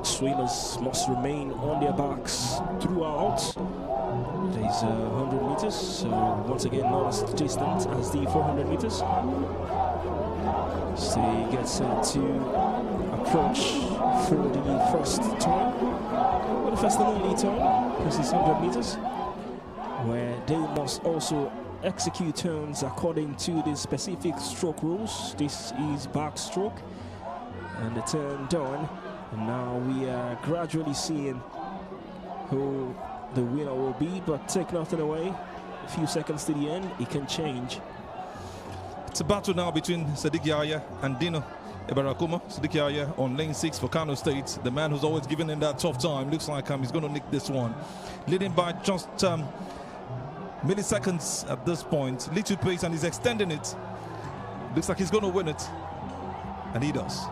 Swimmers must remain on their backs throughout. There's 100 meters, so once again not as distant as the 400 meters. So he gets set to approach for the first turn, well, the first and only turn, because it's 100 meters, where they must also execute turns according to the specific stroke rules. This is backstroke, and the turn done. And now we are gradually seeing who the winner will be, but take nothing away. A few seconds to the end, it can change. It's a battle now between Sadiq Yahya and Dino Barakumo. Sadiq Yahya on lane 6 for Kano State. The man who's always given him that tough time. Looks like he's going to nick this one. Leading by just milliseconds at this point. Little pace, and he's extending it. Looks like he's going to win it. And he does.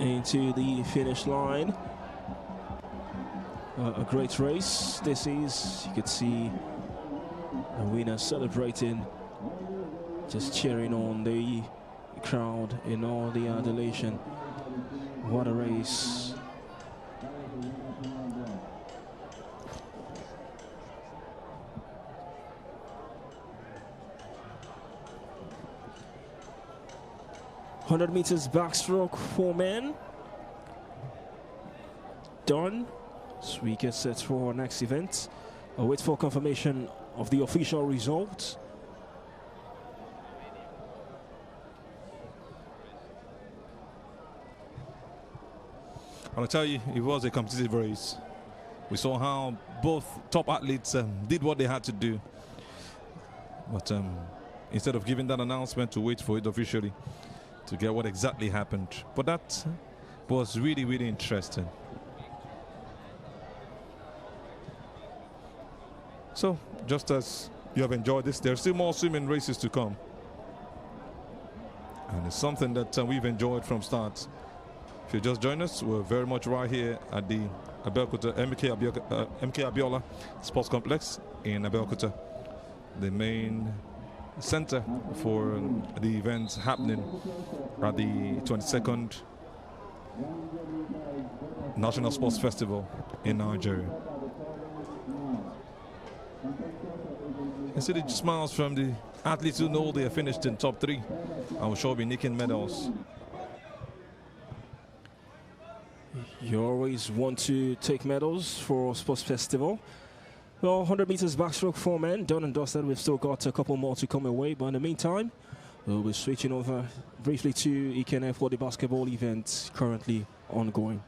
Into the finish line. A great race this is. You could see the winner celebrating, just cheering on the crowd in all the adulation. What a race. $100 meters backstroke for men. Done. So we get set for our next event. I'll wait for confirmation of the official results. I'll tell you, it was a competitive race. We saw how both top athletes did what they had to do. But instead of giving that announcement, to wait for it officially to get what exactly happened. But that was really, really interesting. So, just as you have enjoyed this, there are still more swimming races to come. And it's something that we've enjoyed from start. If you just join us, we're very much right here at the Abeokuta, MK Abiola Sports Complex in Abeokuta, the main center for the events happening at the 22nd National Sports Festival in Nigeria. You see the smiles from the athletes who know they have finished in top 3 and will sure be nicking medals. You always want to take medals for Sports Festival. Well, 100 meters backstroke for men, done and dusted. We've still got a couple more to come away, but in the meantime, we'll be switching over briefly to Ikene for the basketball event currently ongoing.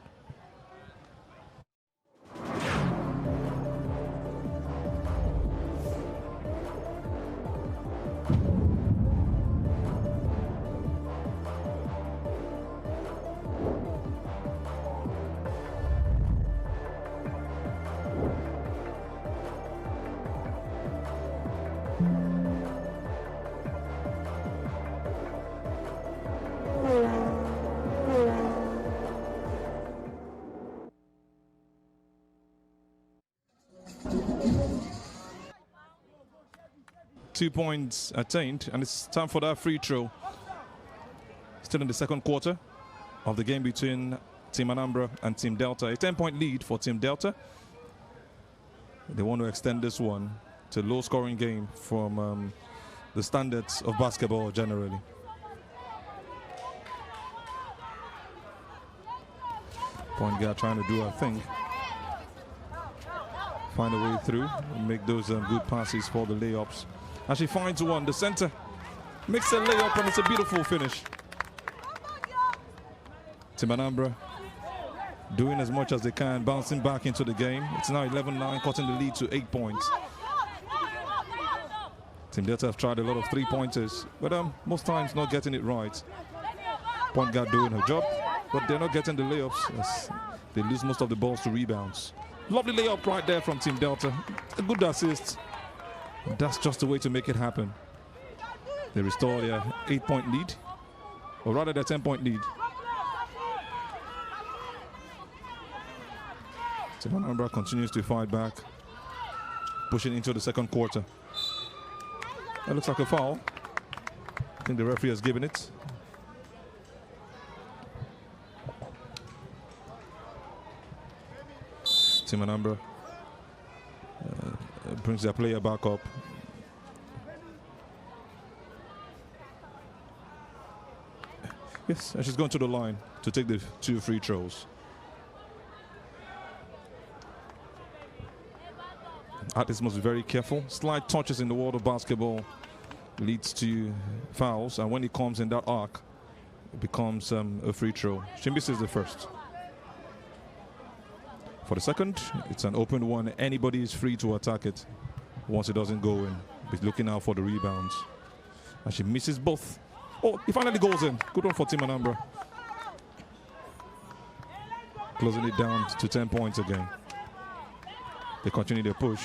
Two points attained, and it's time for that free throw. Still in the second quarter of the game between Team Anambra and Team Delta. A 10-point lead for Team Delta. They want to extend this one to a low-scoring game from the standards of basketball generally. Point guard trying to do her thing. Find a way through and make those good passes for the layups. And she finds one, the center makes a layup, and it's a beautiful finish. Team Anambra doing as much as they can, bouncing back into the game. It's now 11-9, cutting the lead to 8 points. Team Delta have tried a lot of three-pointers, but most times not getting it right. Point guard doing her job, but they're not getting the layups as they lose most of the balls to rebounds. Lovely layup right there from Team Delta. A good assist. That's just the way to make it happen. They restore their 8-point lead, or rather their 10-point lead. Team Anambra continues to fight back, pushing into the second quarter. That looks like a foul. I think the referee has given it. Team Anambra brings their player back up. Yes, and she's going to the line to take the 2 free throws. Athletes must be very careful. Slight touches in the world of basketball leads to fouls, and when it comes in that arc, it becomes a free throw. She misses the first. For the second, it's an open one. Anybody is free to attack it once it doesn't go in. He's looking out for the rebounds. And she misses both. Oh, it finally goes in. Good one for Team Anambra. Closing it down to 10 points again. They continue their push.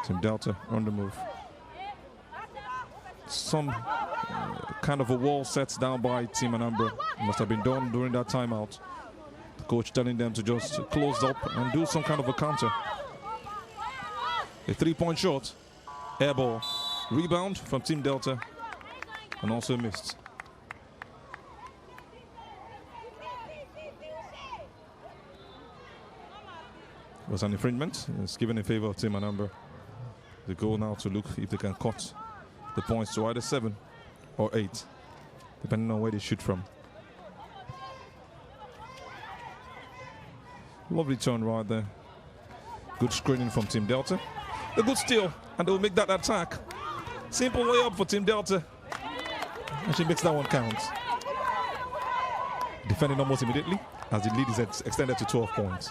Team Delta on the move. Some kind of a wall sets down by Team Anambra. Must have been done during that timeout. The coach telling them to just close up and do some kind of a counter. A 3-point shot. Air ball. Rebound from Team Delta. And also missed. It was an infringement. It's given in favor of Team Anambra. The goal now to look if they can cut the points to either 7 or 8, depending on where they shoot from. Lovely turn right there. Good screening from Team Delta. A good steal, and they'll make that attack. Simple layup for Team Delta. And she makes that one count. Defending almost immediately as the lead is extended to 12 points.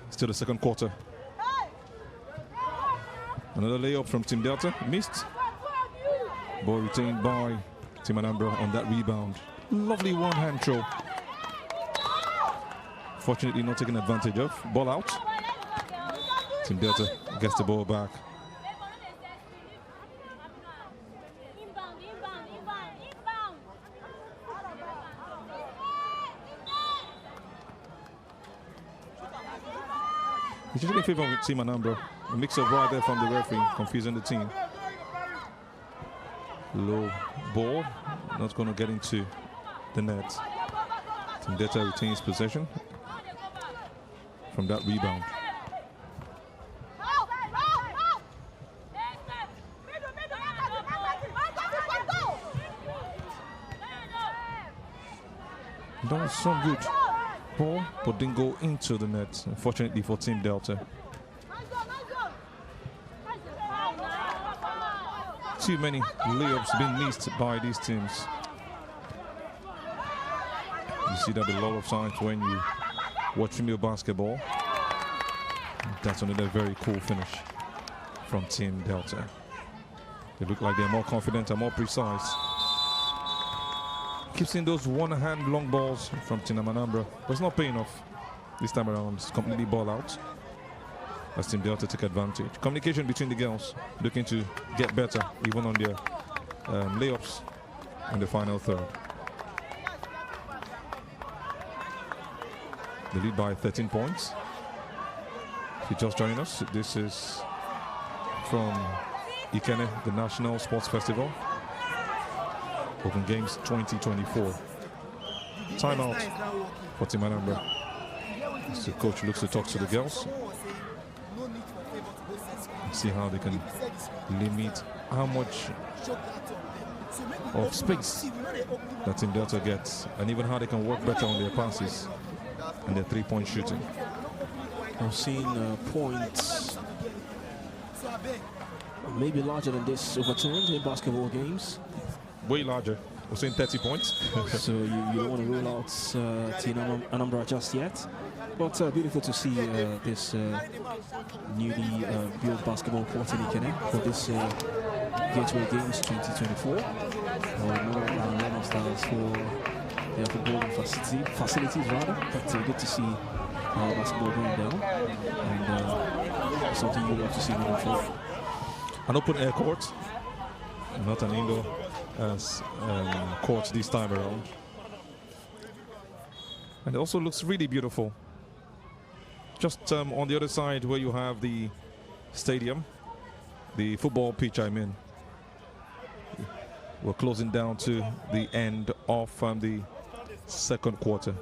Still the second quarter. Another layup from Team Delta. Missed. Ball retained by Team Anambra on that rebound. Lovely one-hand throw. Fortunately not taken advantage of. Ball out. Team Delta gets the ball back. It's usually in favor of Team Anambra. A mix-up right there from the referee, confusing the team. Low ball, not going to get into the net. Team Delta retains possession from that rebound. That was some good ball, but didn't go into the net, unfortunately for Team Delta. Too many layups being missed by these teams. You see that a lot of times when you watch female basketball. That's another very cool finish from Team Delta. They look like they're more confident and more precise. Keep seeing those one-hand long balls from Team Anambra, but it's not paying off this time around. It's completely ball out as Team Delta take advantage. Communication between the girls, looking to get better, even on their layups in the final third. They lead by 13 points. If you're just joining us, this is from Ikene, the National Sports Festival. Ogun Games 2024. Timeout for Team Anambra. As the coach looks to talk to the girls. See how they can limit how much of space that Team Delta gets, and even how they can work better on their passes and their three-point shooting. I've seen points maybe larger than this overturned in basketball games. Way larger. We're saying 30 points. So you don't want to rule out Team Anambra just yet. But beautiful to see this newly built basketball court in Ikene for this Gateway Games 2024. No normal styles for their football facilities rather. But good to see basketball going down, and something you love to see moving forward. An open air court, not an indoor court this time around. And it also looks really beautiful. Just on the other side where you have the stadium, the football pitch I'm in. We're closing down to the end of the second quarter.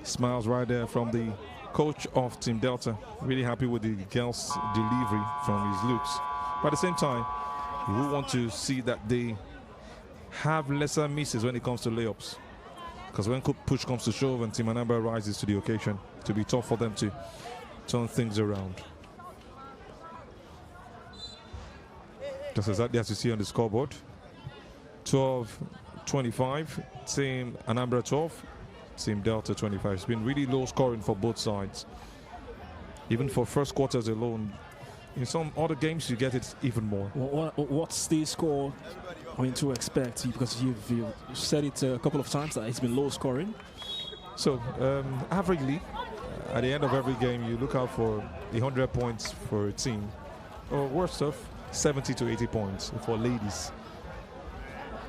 Smiles right there from the coach of Team Delta. Really happy with the girls' delivery from his looks. But at the same time, you will want to see that they have lesser misses when it comes to layups. Because when push comes to shove and Team Anambra rises to the occasion, it will be tough for them to turn things around. Just exactly as you see on the scoreboard. 12-25, Team Anambra 12, Team Delta 25. It's been really low scoring for both sides. Even for first quarters alone. In some other games, you get it even more. What's the score to expect? Because you've said it a couple of times that it's been low scoring. So, averagely, at the end of every game, you look out for 100 points for a team. Or worse off, 70 to 80 points for ladies.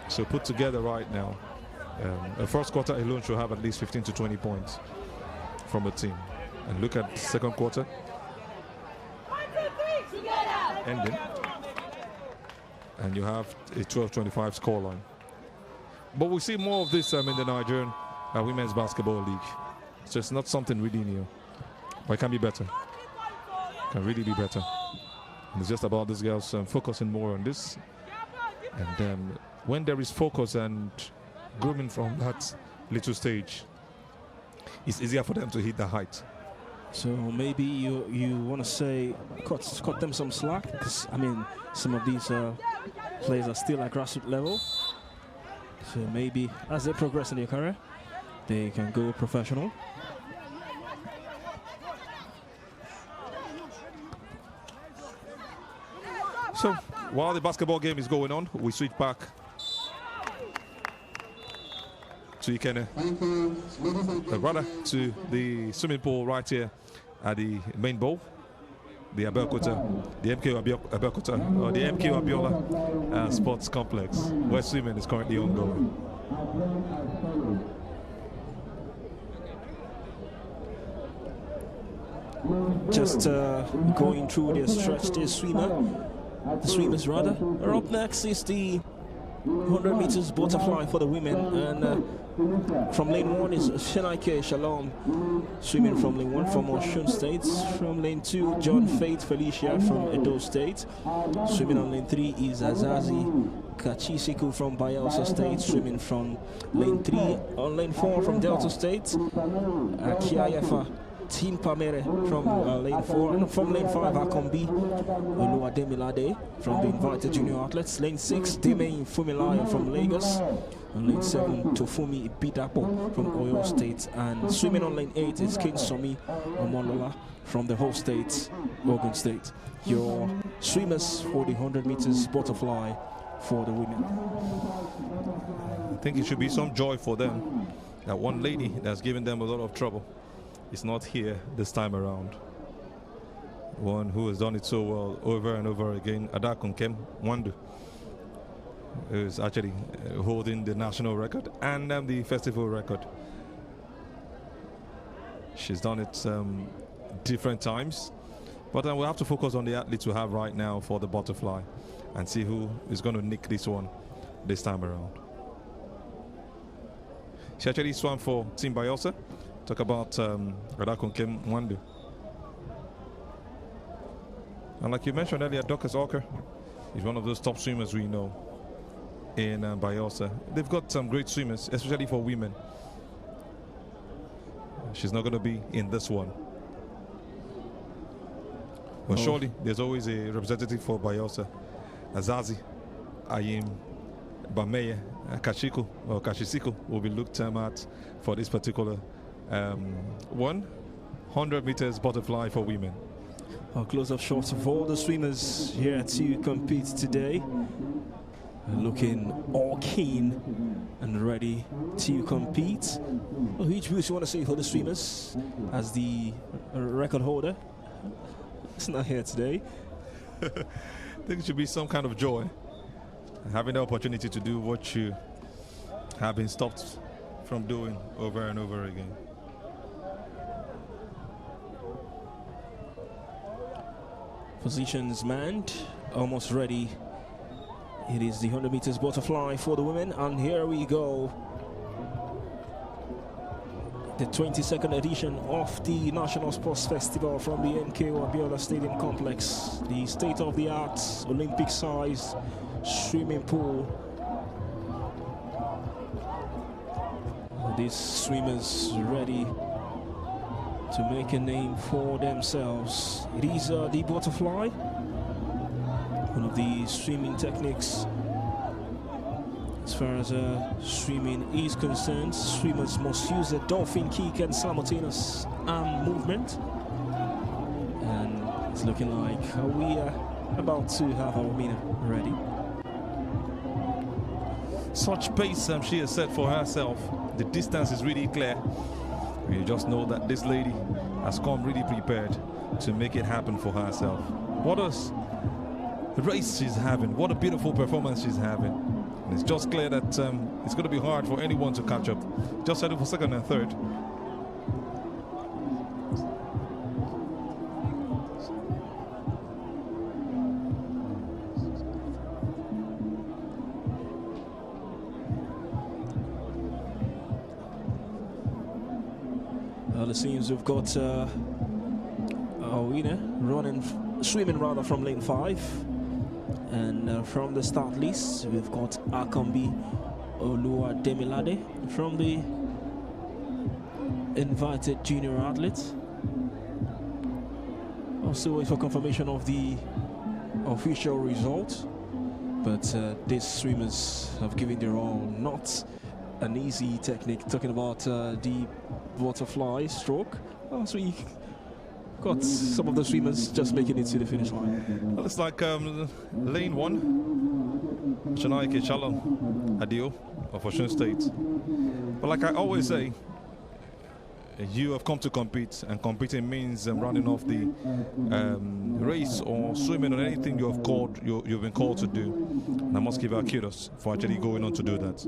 So put together right now, a first quarter alone should have at least 15 to 20 points from a team. And look at the second quarter. Ending, and you have a 12-25 scoreline. But we see more of this in the Nigerian Women's Basketball League. It's just not something really new, but it can be better. It can really be better. And it's just about these girls focusing more on this. And when there is focus and grooming from that little stage, it's easier for them to hit the height. So maybe you want to say cut them some slack, because I mean some of these players are still at grassroots level. So maybe as they progress in their career, they can go professional. So while the basketball game is going on, we switch back to Ikene, Thank you. Ladies and gentlemen, rather to the swimming pool right here at the main bowl, the Abeokuta, the MK Abeokuta, or the MK Abiola Sports Complex, where swimming is currently ongoing. Just going through their stretch, the swimmers rather. Up next is the 100 meters butterfly for the women, and from lane 1 is Shenaike Shalom, swimming from lane 1 from Osun State. From lane 2, John Faith Felicia from Edo State. Swimming on lane 3 is Azazi Kachisiku from Bayelsa State, swimming from lane 3. On lane 4 from Delta State, Akiayefa Team Pamere from lane 4, and from lane 5, Akombi Oluwademilade from the invited junior athletes. Lane 6, Demain Fumilaya from Lagos. On lane 7, Tofumi Bidapo from Oyo State. And swimming on lane 8 is Kinsomi Omolola from the host state, Ogun State. Your swimmers for the 100 meters butterfly for the women. I think it should be some joy for them that one lady that's given them a lot of trouble is not here this time around. One who has done it so well over and over again, Adakunkem Wandu, who is actually holding the national record and the festival record. She's done it different times, but we'll have to focus on the athletes we have right now for the butterfly and see who is going to nick this one this time around. She actually swam for Team Bayelsa. Talk about Adakunkem Wandu. And like you mentioned earlier, Dorcas Walker is one of those top swimmers we know in Bayelsa. They've got some great swimmers, especially for women. She's not going to be in this one. But surely there's always a representative for Bayelsa. Azazi, Ayim, Bameye, Kashiku or Kashisiku will be looked at for this particular 100 meters butterfly for women. A close-up shot of all the swimmers here to compete today. Looking all keen and ready to compete. Which views you want to say for the swimmers as the record holder? It's not here today. I think it should be some kind of joy having the opportunity to do what you have been stopped from doing over and over again. Positions manned, almost ready. It is the 100 meters butterfly for the women, and here we go. The 22nd edition of the National Sports Festival from the MKO Abiola Stadium Complex. The state-of-the-art Olympic-sized swimming pool. These swimmers ready to make a name for themselves. It is the butterfly, one of the swimming techniques. As far as swimming is concerned, swimmers must use a dolphin kick and simultaneous arm movement. And it's looking like we are about to have our winner ready. Such pace she has set for herself. The distance is really clear. You just know that this lady has come really prepared to make it happen for herself. What a race she's having. What a beautiful performance she's having. And it's just clear that it's going to be hard for anyone to catch up. Just settle for second and third. It seems we've got a winner swimming from lane 5, and from the start list we've got Akombi Oluwademilade from the invited junior athletes. Also wait for confirmation of the official result. But these swimmers have given their all. Not an easy technique. Talking about the butterfly stroke. So we got some of the swimmers just making it to the finish line. Well, it's like lane 1, Shanaike Chalon Adio of Osun State. But like I always say, you have come to compete, and competing means running off the race or swimming or anything you've been called to do. And I must give our kudos for actually going on to do that.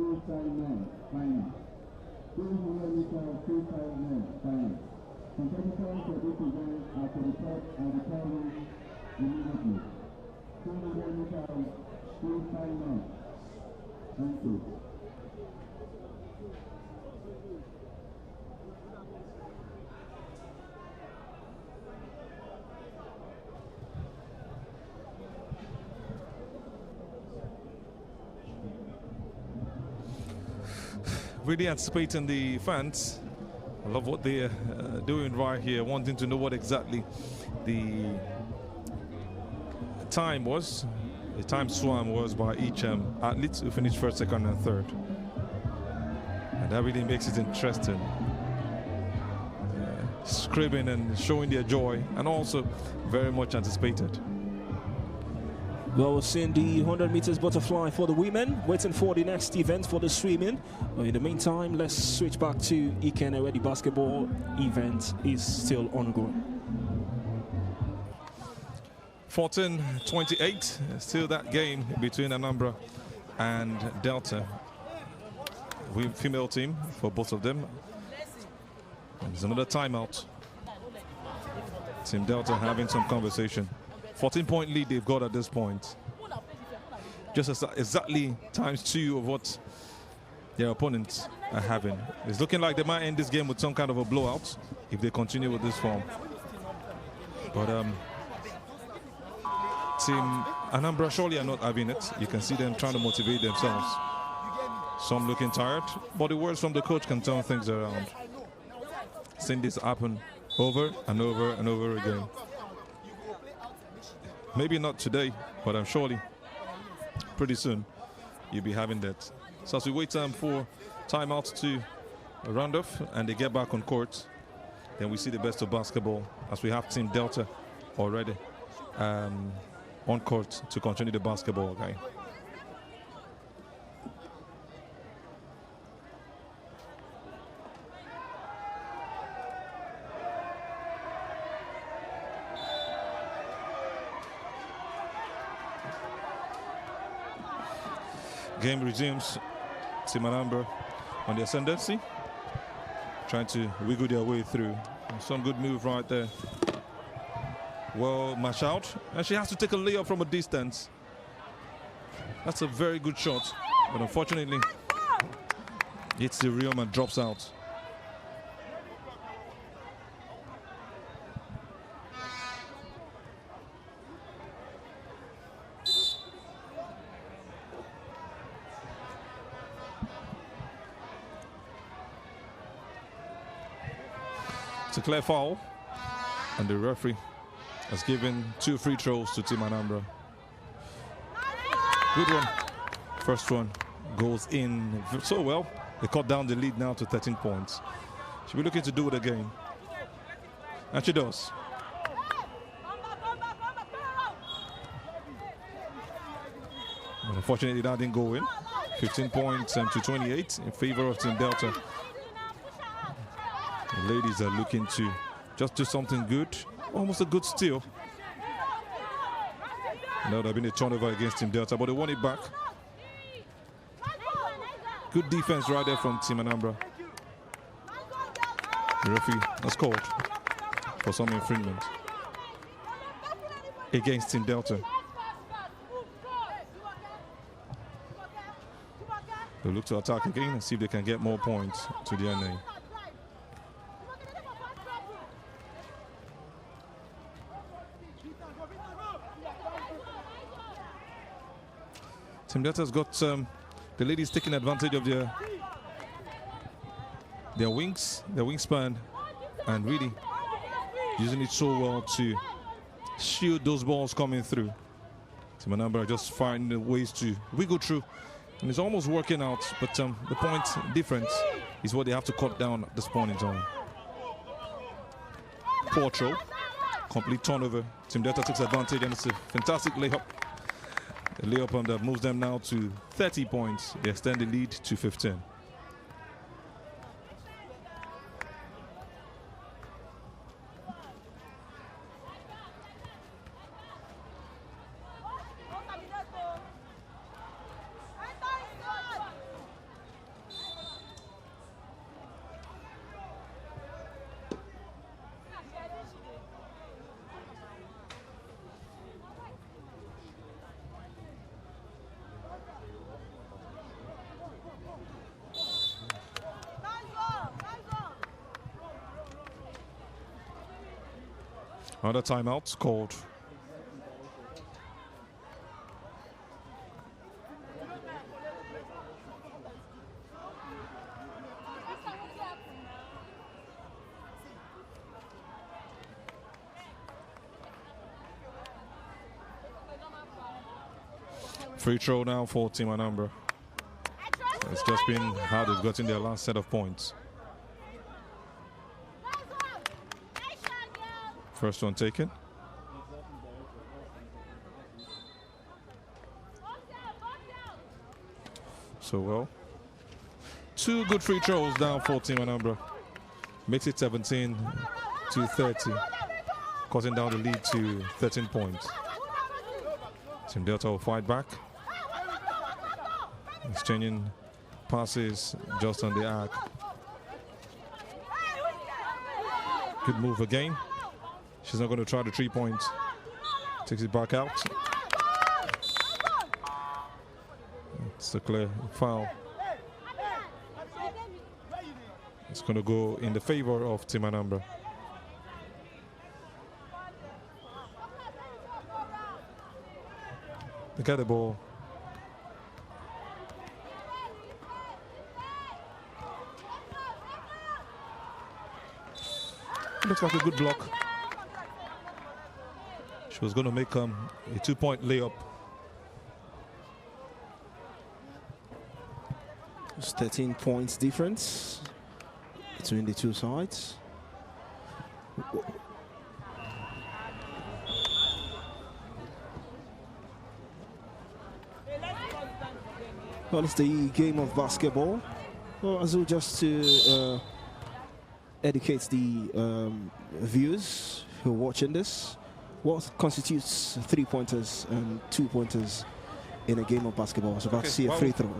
Really anticipating the fans. I love what they're doing right here, wanting to know what exactly the time was, the time swam was by each athlete who finished first, second, and third. And that really makes it interesting. Screaming and showing their joy, and also very much anticipated. Well, we've seen the 100 meters butterfly for the women, waiting for the next event for the swimming. In the meantime, let's switch back to Ikene, where the basketball event is still ongoing. 14-28, still that game between Anambra and Delta. Female team for both of them. And there's another timeout. Team Delta having some conversation. 14-point lead they've got at this point. Just exactly ×2 of what their opponents are having. It's looking like they might end this game with some kind of a blowout if they continue with this form. But Team Anambra surely are not having it. You can see them trying to motivate themselves. Some looking tired, but the words from the coach can turn things around. Seen this happen over and over and over again. Maybe not today, but I'm surely pretty soon you'll be having that. So as we wait for timeouts to round off and they get back on court, then we see the best of basketball as we have Team Delta already on court to continue the basketball game. Game resumes. Team Anambra on the ascendancy, trying to wiggle their way through. Some good move right there. Well, match out, and she has to take a layup from a distance. That's a very good shot, but unfortunately, hits the rim and drops out. It's a clear foul, and the referee has given 2 free throws to Team Anambra. Good one. First one goes in so well. They cut down the lead now to 13 points. She'll be looking to do it again. And she does. But unfortunately, that didn't go in. 15 points to 28 in favor of Team Delta. The ladies are looking to just do something good, almost a good steal. That would have been a turnover against Team Delta, but they won it back. Good defense right there from Team Anambra. The referee has called for some infringement against Team Delta. They'll look to attack again and see if they can get more points to their name. Team Delta's got the ladies taking advantage of their wingspan, and really using it so well to shield those balls coming through. Team Anambra just find ways to wiggle through, and it's almost working out. But the point difference is what they have to cut down at this point in time. Poor throw, complete turnover. Team Delta takes advantage, and it's a fantastic layup. A layup that moves them now to 30 points. They extend the lead to 15. Another timeout called. Free throw now for Team Anambra. It's just been how they've gotten their last set of points. First one taken. So well. Two good free throws down for Team Anambra. Makes it 17 to 30. Cutting down the lead to 13 points. Team Delta will fight back. Exchanging passes just on the arc. Good move again. She's not going to try the 3 points. Takes it back out. It's a clear foul. It's going to go in the favor of Team Anambra. They got the ball. Looks like a good block. She was going to make a 2-point layup. It's 13 points difference between the two sides. Well, it's the game of basketball. Well, as well, just to educate the viewers who are watching this, what constitutes 3-pointers and 2-pointers in a game of basketball? So about to see a free throw.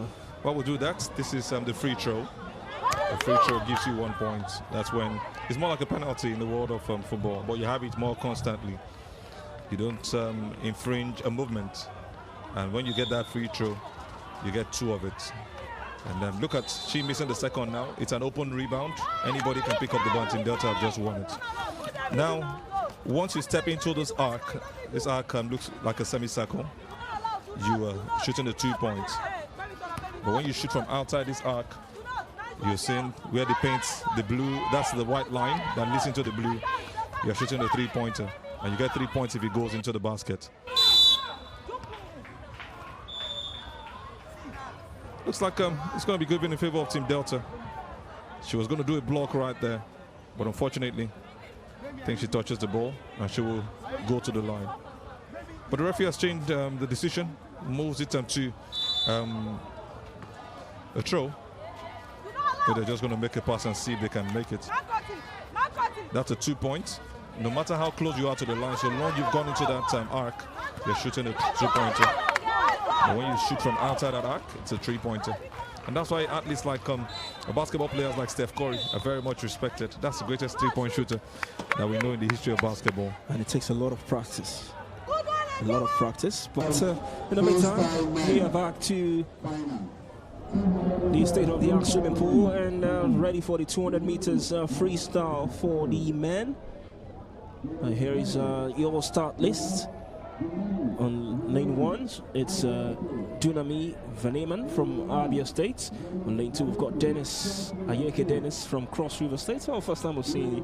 Well, we'll do that. This is the free throw. A free throw gives you 1 point. That's when it's more like a penalty in the world of football, but you have it more constantly. You don't infringe a movement, and when you get that free throw, you get 2 of it. And look at she missing the second now. It's an open rebound. Anybody can pick up the ball. Team Delta have just won it. Now, once you step into this arc looks like a semicircle. You are shooting the 2 points. But when you shoot from outside this arc, you're seeing where the paint's the blue, that's the white line that leads into the blue. You're shooting the 3-pointer. And you get 3 points if it goes into the basket. Looks like it's going to be good in favor of Team Delta. She was going to do a block right there, but unfortunately, I think she touches the ball and she will go to the line. But the referee has changed the decision, moves it to a throw. But they're just going to make a pass and see if they can make it. That's a 2 point. No matter how close you are to the line, so long you've gone into that arc, you're shooting a 2-pointer. And when you shoot from outside that arc, it's a 3-pointer. And that's why athletes like basketball players like Steph Curry are very much respected. That's the greatest 3-point shooter that we know in the history of basketball. And it takes a lot of practice. A lot of practice. But in the meantime, we are back to the state-of-the-art swimming pool and ready for the 200 meters freestyle for the men. Here is your start list. On lane 1, it's Dunami Vaneman from Abia State. On lane 2, we've got Ayeke Dennis from Cross River State. So first time we'll see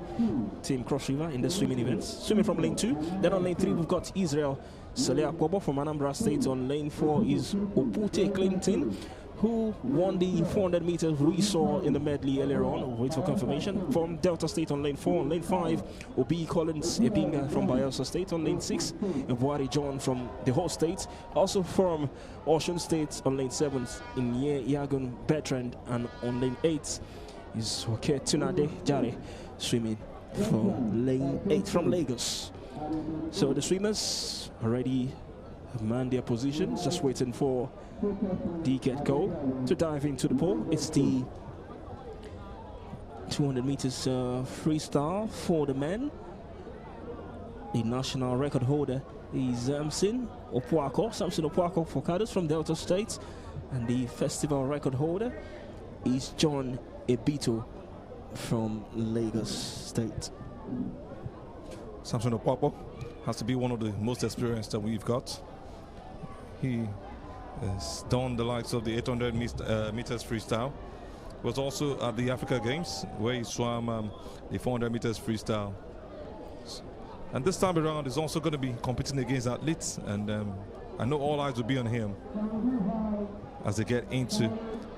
Team Cross River in the swimming events. Swimming from lane 2. Then on lane 3, we've got Israel Celia Kobo from Anambra State. On lane 4 is Opute Clinton, who won the 400 meters we saw in the medley earlier on. Wait for confirmation. From Delta State on lane 4. On lane 5, Obi Collins Ebinga from Bayelsa State. On lane 6, Ebuari John from the whole state. Also from Ocean State on lane 7, Inye Yagun Bertrand. And on lane 8 is Wake Tunade Jare swimming from lane 8 from Lagos. So the swimmers already man their positions, just waiting for the get-go to dive into the pool. It's the 200 meters freestyle for the men. The national record holder is Samson Opuako for Cadus from Delta State, and the festival record holder is John Ebito from Lagos State. Samson Opuako has to be one of the most experienced that we've got. He has done the likes of the 800 meters freestyle. Was also at the Africa Games where he swam the 400 meters freestyle. And this time around he's also going to be competing against athletes, and I know all eyes will be on him as they get into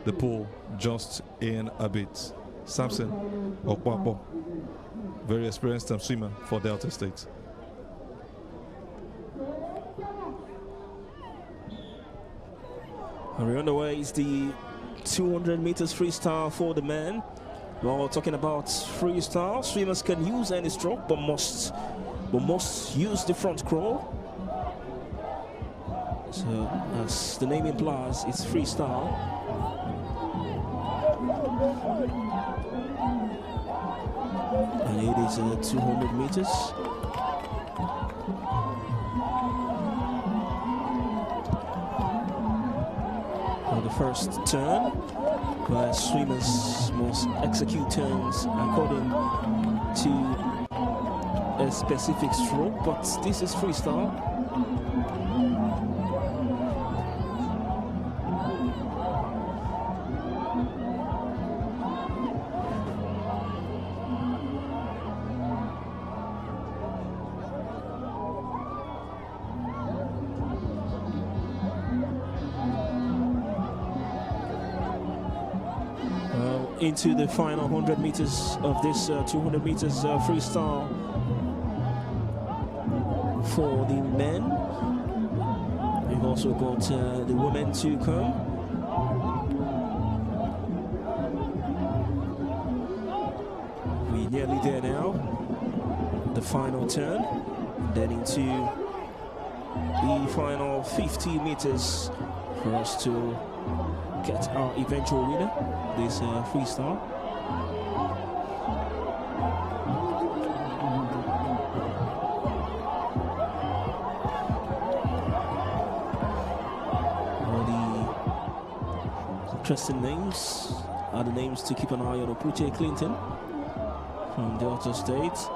the pool just in a bit. Samson Okwapo, very experienced swimmer for Delta State. We're on the way is the 200 meters freestyle for the men. Well, talking about freestyle, swimmers can use any stroke but must use the front crawl. So as the name implies, it's freestyle. And it is 200 meters. On the first turn, where swimmers must execute turns according to a specific stroke, but this is freestyle. Into the final 100 meters of this 200 meters freestyle for the men. We've also got the women to come. We're nearly there now. The final turn, and then into the final 50 meters for us to get our eventual winner, this freestyle. All the interesting names are the names to keep an eye on. Opute Clinton from Delta State.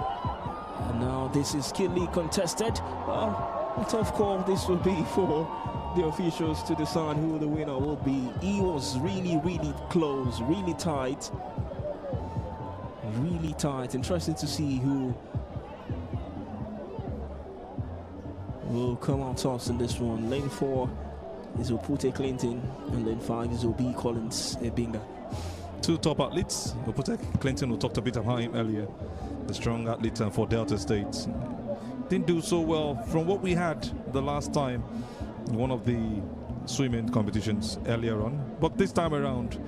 And now this is keenly contested. A tough call this will be for the officials to decide who the winner will be. He was really close, really tight. Interesting to see who will come out tops in this one. Lane 4 is Opute Clinton, and lane 5 is Obi Collins Ebinga. Two top athletes. Opute Clinton, we talked a bit about him earlier, the strong athlete for Delta State. Didn't do so well from what we had the last time in one of the swimming competitions earlier on, but this time around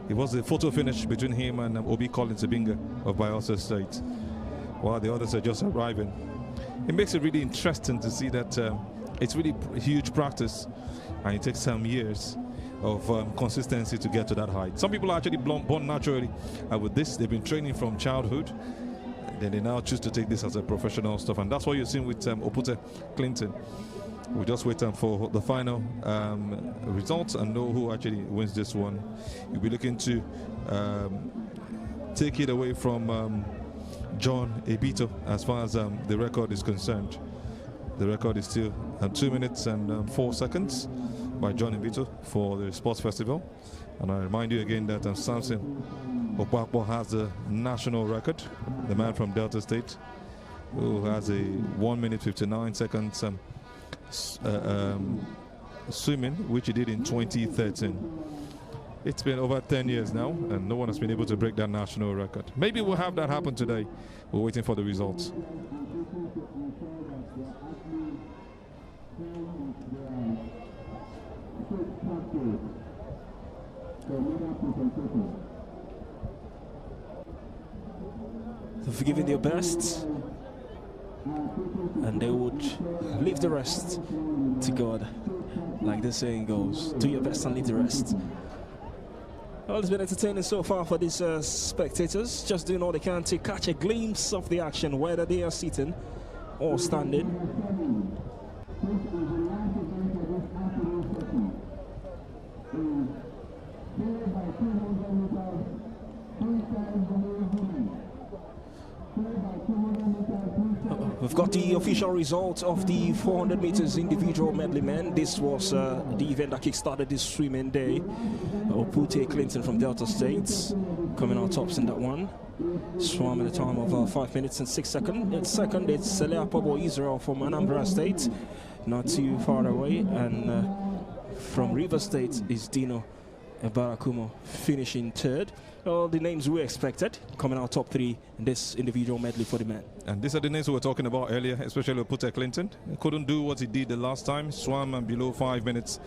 it was a photo finish between him and Obi Collins Ebinga of Bayelsa State, while the others are just arriving. It makes it really interesting to see that it's really huge practice, and it takes some years of consistency to get to that height. Some people are actually born naturally with this. They've been training from childhood, then they now choose to take this as a professional stuff, and that's what you're seeing with Opute Clinton. We're just waiting for the final results and know who actually wins this one. You'll be looking to take it away from John Ebito as far as the record is concerned. The record is still 2 minutes and 4 seconds by John Ebito for the sports festival. And I remind you again that Samson Opuako has the national record, the man from Delta State, who has a 1 minute 59 seconds swimming, which he did in 2013. It's been over 10 years now, and no one has been able to break that national record. Maybe we'll have that happen today. We're waiting for the results. They've given their best, and they would leave the rest to God, like the saying goes. Do your best and leave the rest. Well, it's been entertaining so far for these spectators, just doing all they can to catch a glimpse of the action, whether they are sitting or standing. We've got the official result of the 400 meters individual medley men. This was the event that kick-started this swimming day. Opute Clinton from Delta State coming out tops in that one. Swam in a time of 5 minutes and 6 seconds. In second, it's Seleapobo Israel from Anambra State, not too far away. And from River State is Dino Barakumo finishing third. All the names we expected coming out top three in this individual medley for the men. And these are the names we were talking about earlier, especially Opute Clinton. He couldn't do what he did the last time, swam and below 5 minutes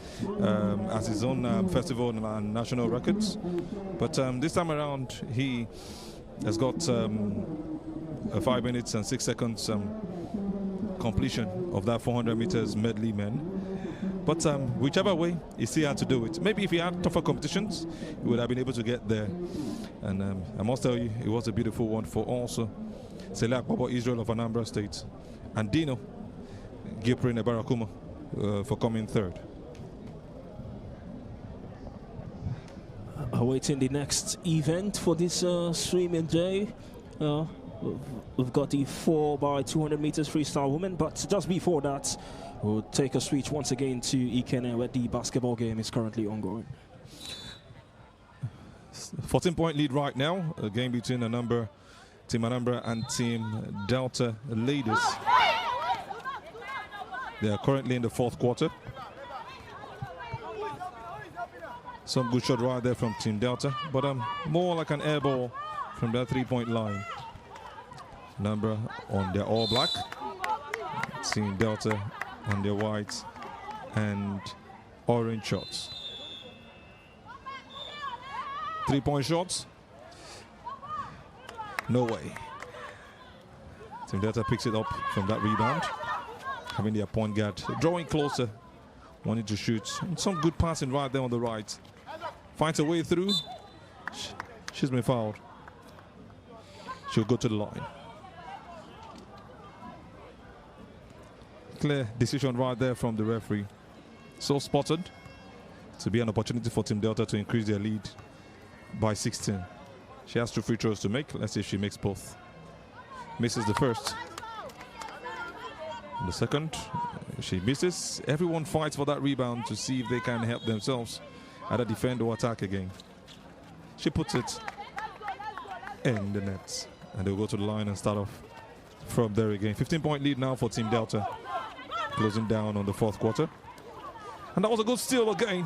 as his own festival and national records. But this time around, he has got a 5 minutes and 6 seconds completion of that 400 meters medley men. But whichever way, he still had to do it. Maybe if he had tougher competitions, he would have been able to get there. And I must tell you, it was a beautiful one for also Selak Baba Israel of Anambra State and Dino Giprin Barakuma for coming third. Awaiting the next event for this swimming day. We've got the 4x200 meters freestyle women, but just before that, we'll take a switch once again to Ikene, where the basketball game is currently ongoing. 14-point lead right now, a game between Team Anambra and Team Delta ladies. They are currently in the fourth quarter. Some good shot right there from Team Delta, but more like an air ball from that three-point line. Anambra on their all black, Team Delta on their white and orange shots. 3-point shots. No way. Team Delta picks it up from that rebound. Having their point guard drawing closer, wanting to shoot. And some good passing right there on the right. Finds a way through. She's been fouled. She'll go to the line. Clear decision right there from the referee. So spotted to be an opportunity for Team Delta to increase their lead by 16. She has 2 free throws to make. Let's see if she makes both. Misses the first. The second, she misses. Everyone fights for that rebound to see if they can help themselves either defend or attack again. She puts it in the net. And they'll go to the line and start off from there again. 15-point lead now for Team Delta. Closing down on the fourth quarter. And that was a good steal again.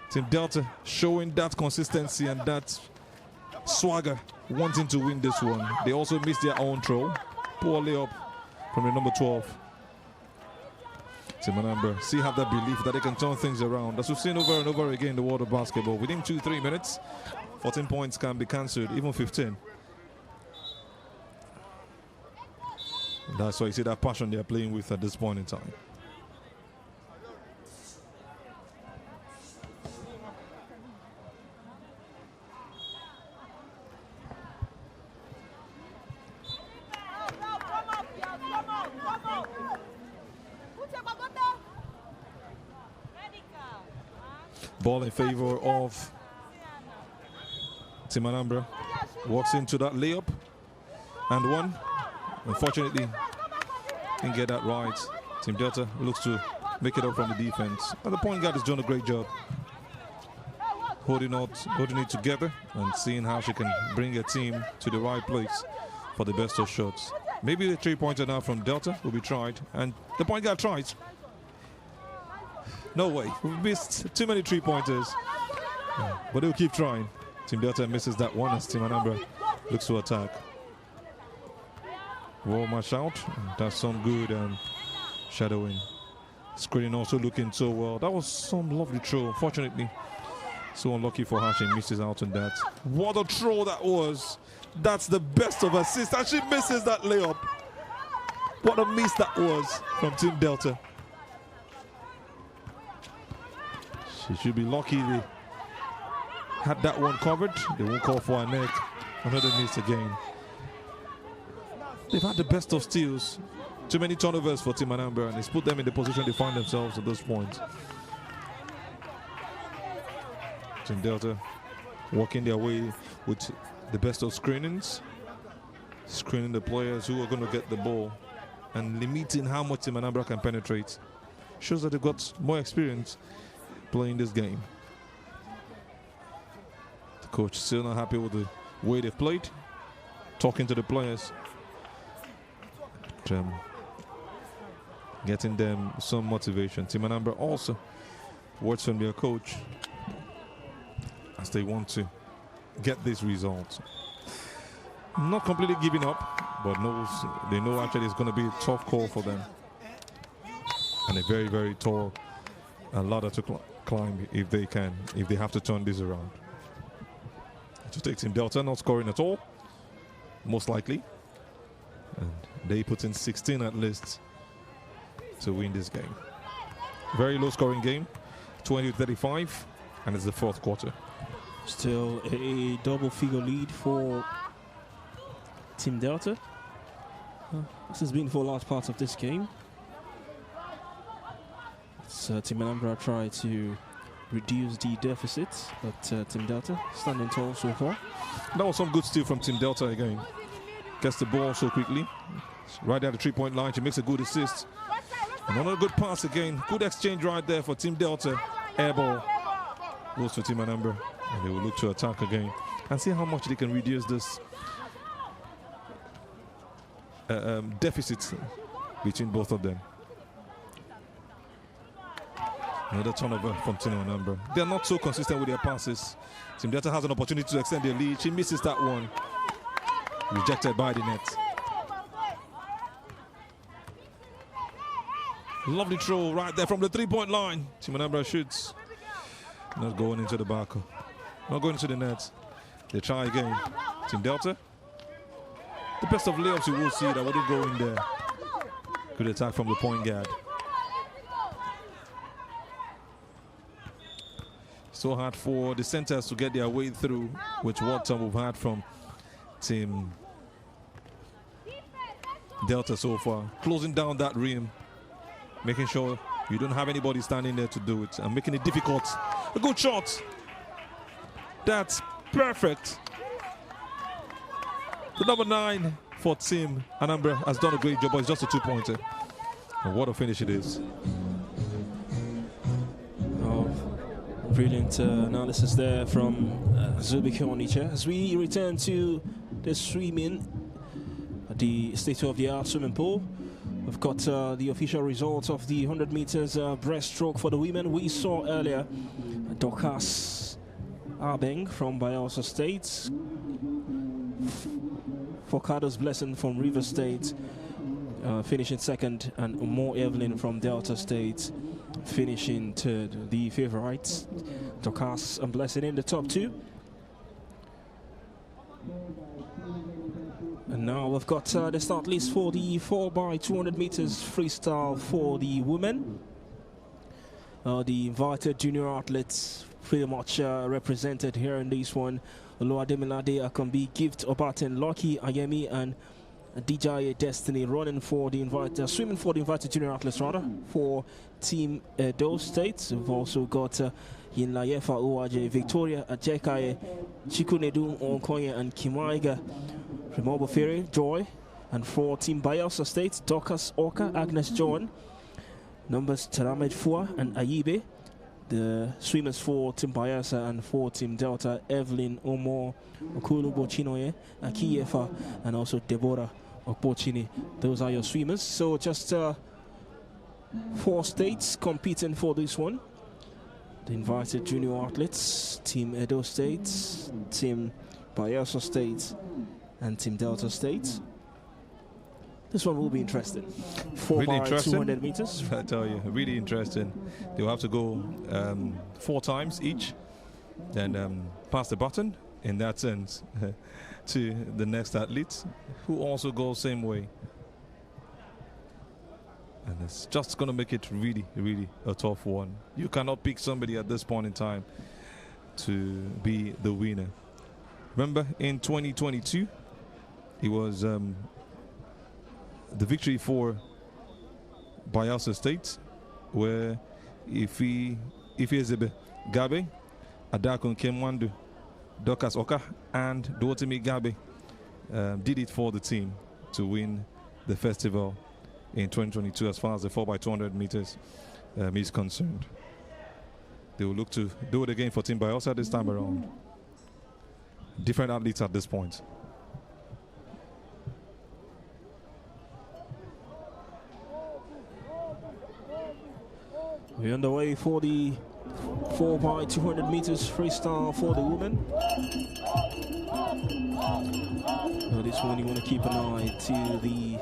Team Delta showing that consistency and that swagger, wanting to win this one. They also missed their own throw. Poor layup from the number 12. Team Anambra still have that belief that they can turn things around. As we've seen over and over again in the world of basketball, within 2-3 minutes, 14 points can be cancelled, even 15. That's why you see that passion they're playing with at this point in time. Ball in favor of Team Anambra. Walks into that layup and one. Unfortunately, didn't get that right. Team Delta looks to make it up from the defense. And the point guard has done a great job holding it together and seeing how she can bring a team to the right place for the best of shots. Maybe the 3-pointer now from Delta will be tried. And the point guard tries. No way. We've missed too many three-pointers. But they'll keep trying. Team Delta misses that one as Team Anambra looks to attack. Wall match out. That's some good shadowing. Screening also looking so well. That was some lovely throw. Unfortunately, so unlucky for her. She misses out on that. What a throw that was. That's the best of assists. And she misses that layup. What a miss that was from Team Delta. She should be lucky they had that one covered. They won't call for a neck. Another miss again. They've had the best of steals. Too many turnovers for Team Anambra, and it's put them in the position they find themselves at this point. Team Delta working their way with the best of screenings. Screening the players who are going to get the ball and limiting how much Team Anambra can penetrate. Shows that they've got more experience playing this game. The coach still not happy with the way they've played. Talking to the players. Getting them some motivation. Team Anambra also words from their coach as they want to get this result. Not completely giving up, but they know actually it's going to be a tough call for them. And a very, very tall ladder to climb if they have to turn this around. To take Team Delta not scoring at all, most likely. And they put in 16 at least to win this game. Very low scoring game, 20-35, and it's the fourth quarter. Still a double figure lead for Team Delta. This has been for a large part of this game. Team Anambra tried to reduce the deficit, but Team Delta standing tall so far. That was some good steal from Team Delta again. Gets the ball so quickly. Right at the three-point line, she makes a good assist. Another good pass again. Good exchange right there for Team Delta. Air ball goes to Team Anambra, and they will look to attack again and see how much they can reduce this deficit between both of them. Another turnover from Team Anambra. They're not so consistent with their passes. Team Delta has an opportunity to extend their lead. She misses that one. Rejected by the net. Lovely throw right there from the three-point line. Team Anambra shoots. Not going into the back. Not going into the net. They try again. Team Delta. The best of layups you will see that wouldn't go in there. Good attack from the point guard. So hard for the centers to get their way through with what we've had from Team Delta so far. Closing down that rim, making sure you don't have anybody standing there to do it, and making it difficult. A good shot. That's perfect. The number 9 for Team Anambra has done a great job, but it's just a two-pointer. And what a finish it is. Brilliant analysis there from Zubike Onicha. As we return to the swimming, the state-of-the-art swimming pool, we've got the official results of the 100 meters breaststroke for the women. We saw earlier Dorcas Abeng from Bayelsa State, Focado's Blessing from River State finishing second, and Umo Evelyn from Delta State finishing third. The favorites, Dorcas and Blessing, in the top two. And now we've got the start list for the 4x200 meters freestyle for the women. The invited junior athletes pretty much represented here in this one. Oluwademilade Akambi, Gift Obaten, Lucky Ayemi, and DJ Destiny running for the swimming for the invited junior athletes rather for Team Edo State. We've also got Yinlayefa Uwaje, Victoria Ajekaye, Chikunedu Onkoye, and Kimaiga Remobo Ferry, Joy. And for Team Bayelsa State, Dorcas Oka, Agnes John, numbers Taramed Fua and Ayibe. The swimmers for Team Bayelsa, and for Team Delta, Evelyn Omo, Okulu Bochinoye, Akiyefa, and also Deborah Okbochini. Those are your swimmers. So just 4 states competing for this one. The invited junior athletes, Team Edo State, Team Bayelsa State, and Team Delta State. This one will be interesting. 4 Really by interesting. 200 meters. I tell you, really interesting. They'll have to go 4 times each, and pass the baton in that sense to the next athlete, who also goes same way. And it's just going to make it really, really a tough one. You cannot pick somebody at this point in time to be the winner. Remember, in 2022, it was the victory for Bayelsa State, where Ifi Ezebe Gabe, Adakun Kemwandu, Dokas Oka, and Duotimi Gabe did it for the team to win the festival in 2022 as far as the 4x200 meters is concerned. They will look to do it again for Team Bayelsa this time around. Different athletes at this point. We're underway for the 4x200 meters freestyle for the women. Now this one you want to keep an eye to the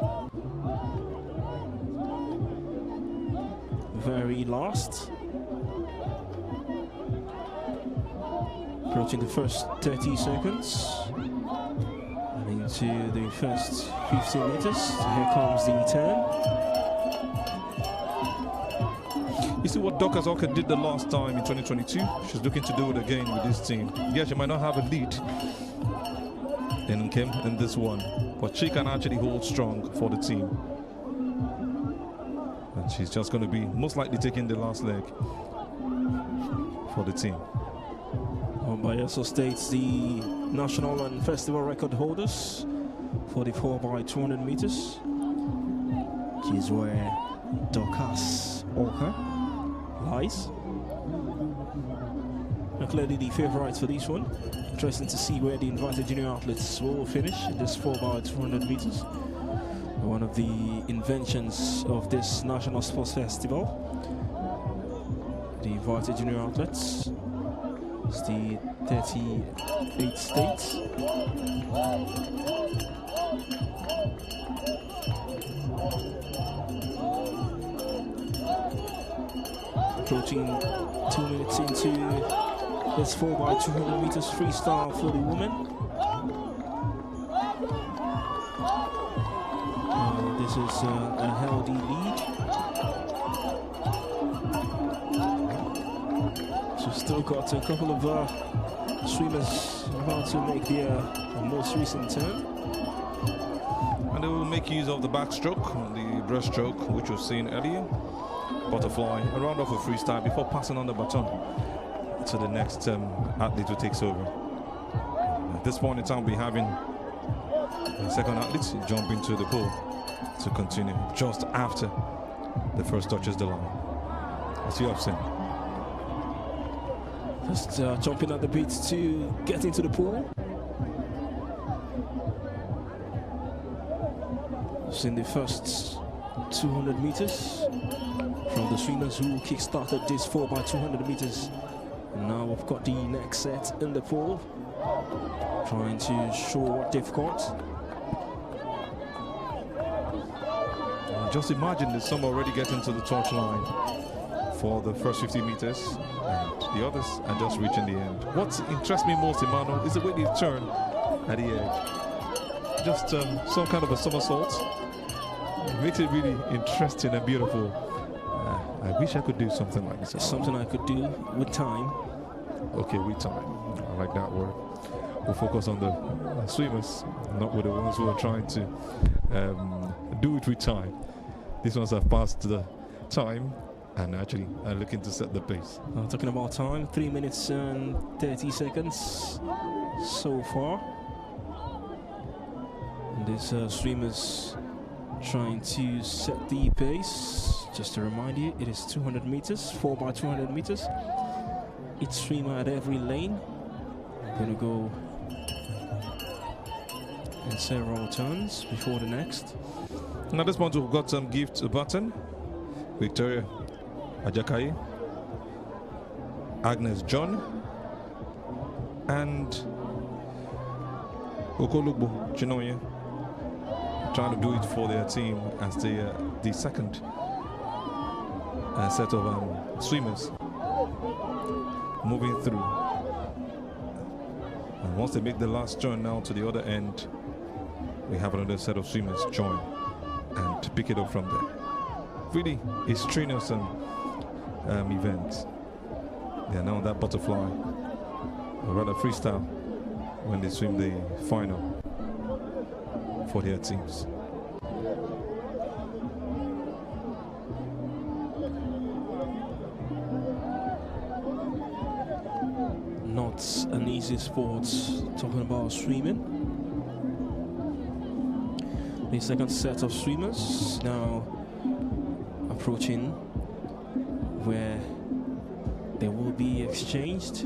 very last. Approaching the first 30 seconds. And into the first 15 meters. Here comes the turn. You see what Dokas Oka did the last time in 2022? She's looking to do it again with this team. Yeah, she might not have a lead in this one, but she can actually hold strong for the team. And she's just going to be most likely taking the last leg for the team. Bayelsa State's the national and festival record holders for the 4x200 meters. Which is where Dokas Oka lies. And clearly the favourites for this one. Interesting to see where the invited junior athletes will finish in this 4x200 meters. One of the inventions of this National Sports Festival. The invited junior athletes. It's the 38 states. Approaching 2 minutes into this 4x200 meters freestyle for the women. This is a healthy lead. So still got a couple of swimmers about to make their most recent turn. And they will make use of the backstroke, the breaststroke, which was seen earlier. Butterfly, a round off a freestyle before passing on the baton to the next athlete who takes over. At this point in time, we'll be having the second athlete jump into the pool to continue just after the first touches the line. As you have seen. Just jumping at the beat to get into the pool. In the first 200 meters from the swimmers who kick-started this 4x200 meters. And now we've got the next set in the pool, trying to show what they've got. Just imagine that some already getting to the touch line for the first 50 meters, and the others are just reaching the end. What interests me most, Emmanuel, is the way they turn at the edge. Just some kind of a somersault. It makes it really interesting and beautiful. I wish I could do something like this. It's something I could do with time. Okay, with time. I like that word. We'll focus on the swimmers, not with the ones who are trying to do it with time. These ones have passed the time and actually are looking to set the pace. Talking about time, 3 minutes and 30 seconds so far. And these swimmers trying to set the pace. Just to remind you, it is 200 meters, 4x200 meters. Each swimmer at every lane. I'm going to go in several turns before the next. Now, at this point, we've got some gift button. Victoria Ajakai, Agnes John, and Okolugbo Chinoye, trying to do it for their team as the second set of swimmers moving through. And once they make the last turn now to the other end, we have another set of swimmers join and pick it up from there. Really, it's strenuous event. They are now on that butterfly, or rather freestyle, when they swim the final for their teams. Not an easy sport, talking about swimming. The second set of swimmers now approaching where they will be exchanged.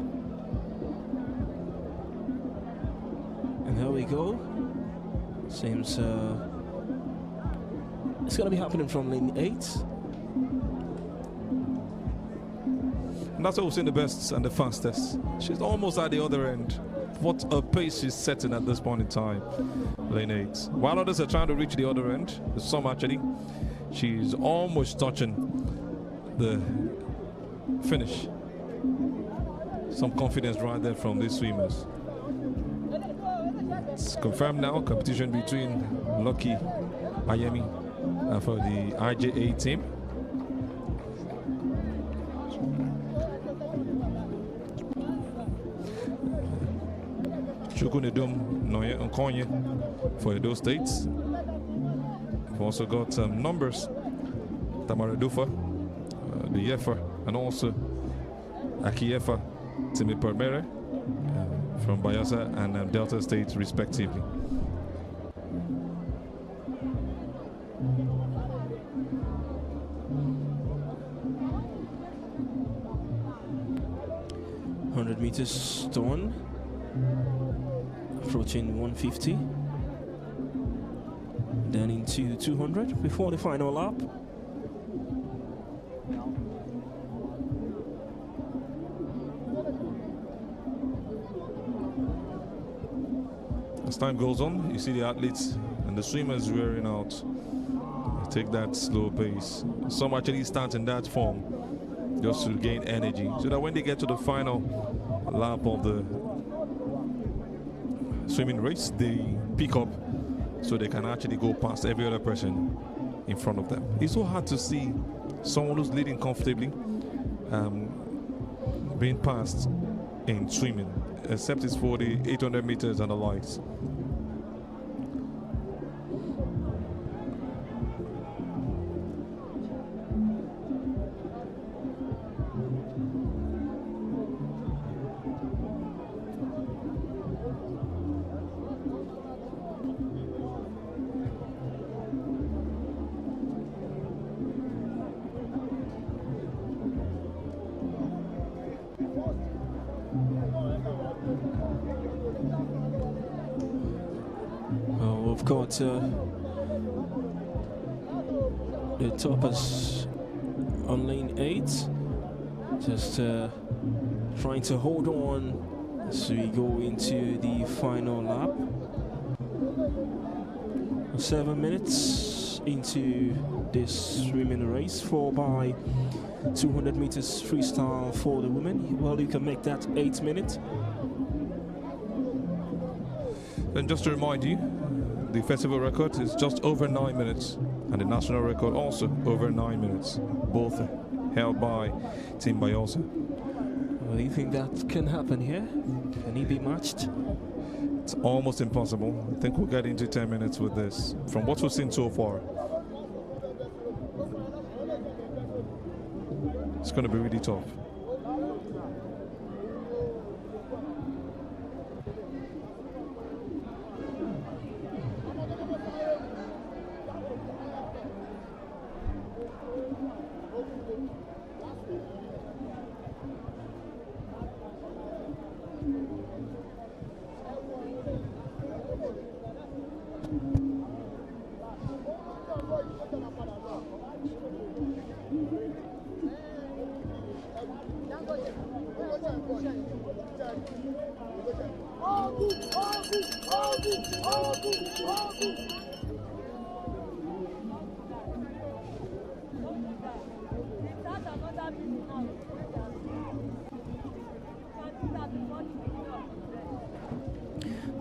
And here we go. Seems it's going to be happening from lane 8. And that's also the best and the fastest. She's almost at the other end. What a pace she's setting at this point in time. Lane 8. While others are trying to reach the other end, some actually, she's almost touching the finish. Some confidence right there from these swimmers. It's confirmed now, competition between Lucky Ayemi for the IJA team. Chukunedum Noye Nkonye for those states. We've also got numbers. Tamara Dufa, the Yefa, and also Akiefa Timi Permere from Bayelsa and Delta State, respectively. Meters done, approaching 150, then into 200 before the final lap. As time goes on, you see the athletes and the swimmers wearing out. They take that slow pace. Some actually start in that form just to gain energy, so that when they get to the final lap of the swimming race, they pick up so they can actually go past every other person in front of them. It's so hard to see someone who's leading comfortably being passed in swimming, except it's for the 800 meters and the likes. We've got the toppers on lane 8, just trying to hold on as we go into the final lap. 7 minutes into this swimming race, 4 by 200 meters freestyle for the women. Well, you can make that 8 minutes. And just to remind you, the festival record is just over 9 minutes, and the national record also over 9 minutes, both held by Team Bayelsa. Well, do you think that can happen here? Can he be matched? It's almost impossible. I think we'll get into 10 minutes with this, from what we've seen so far. It's going to be really tough.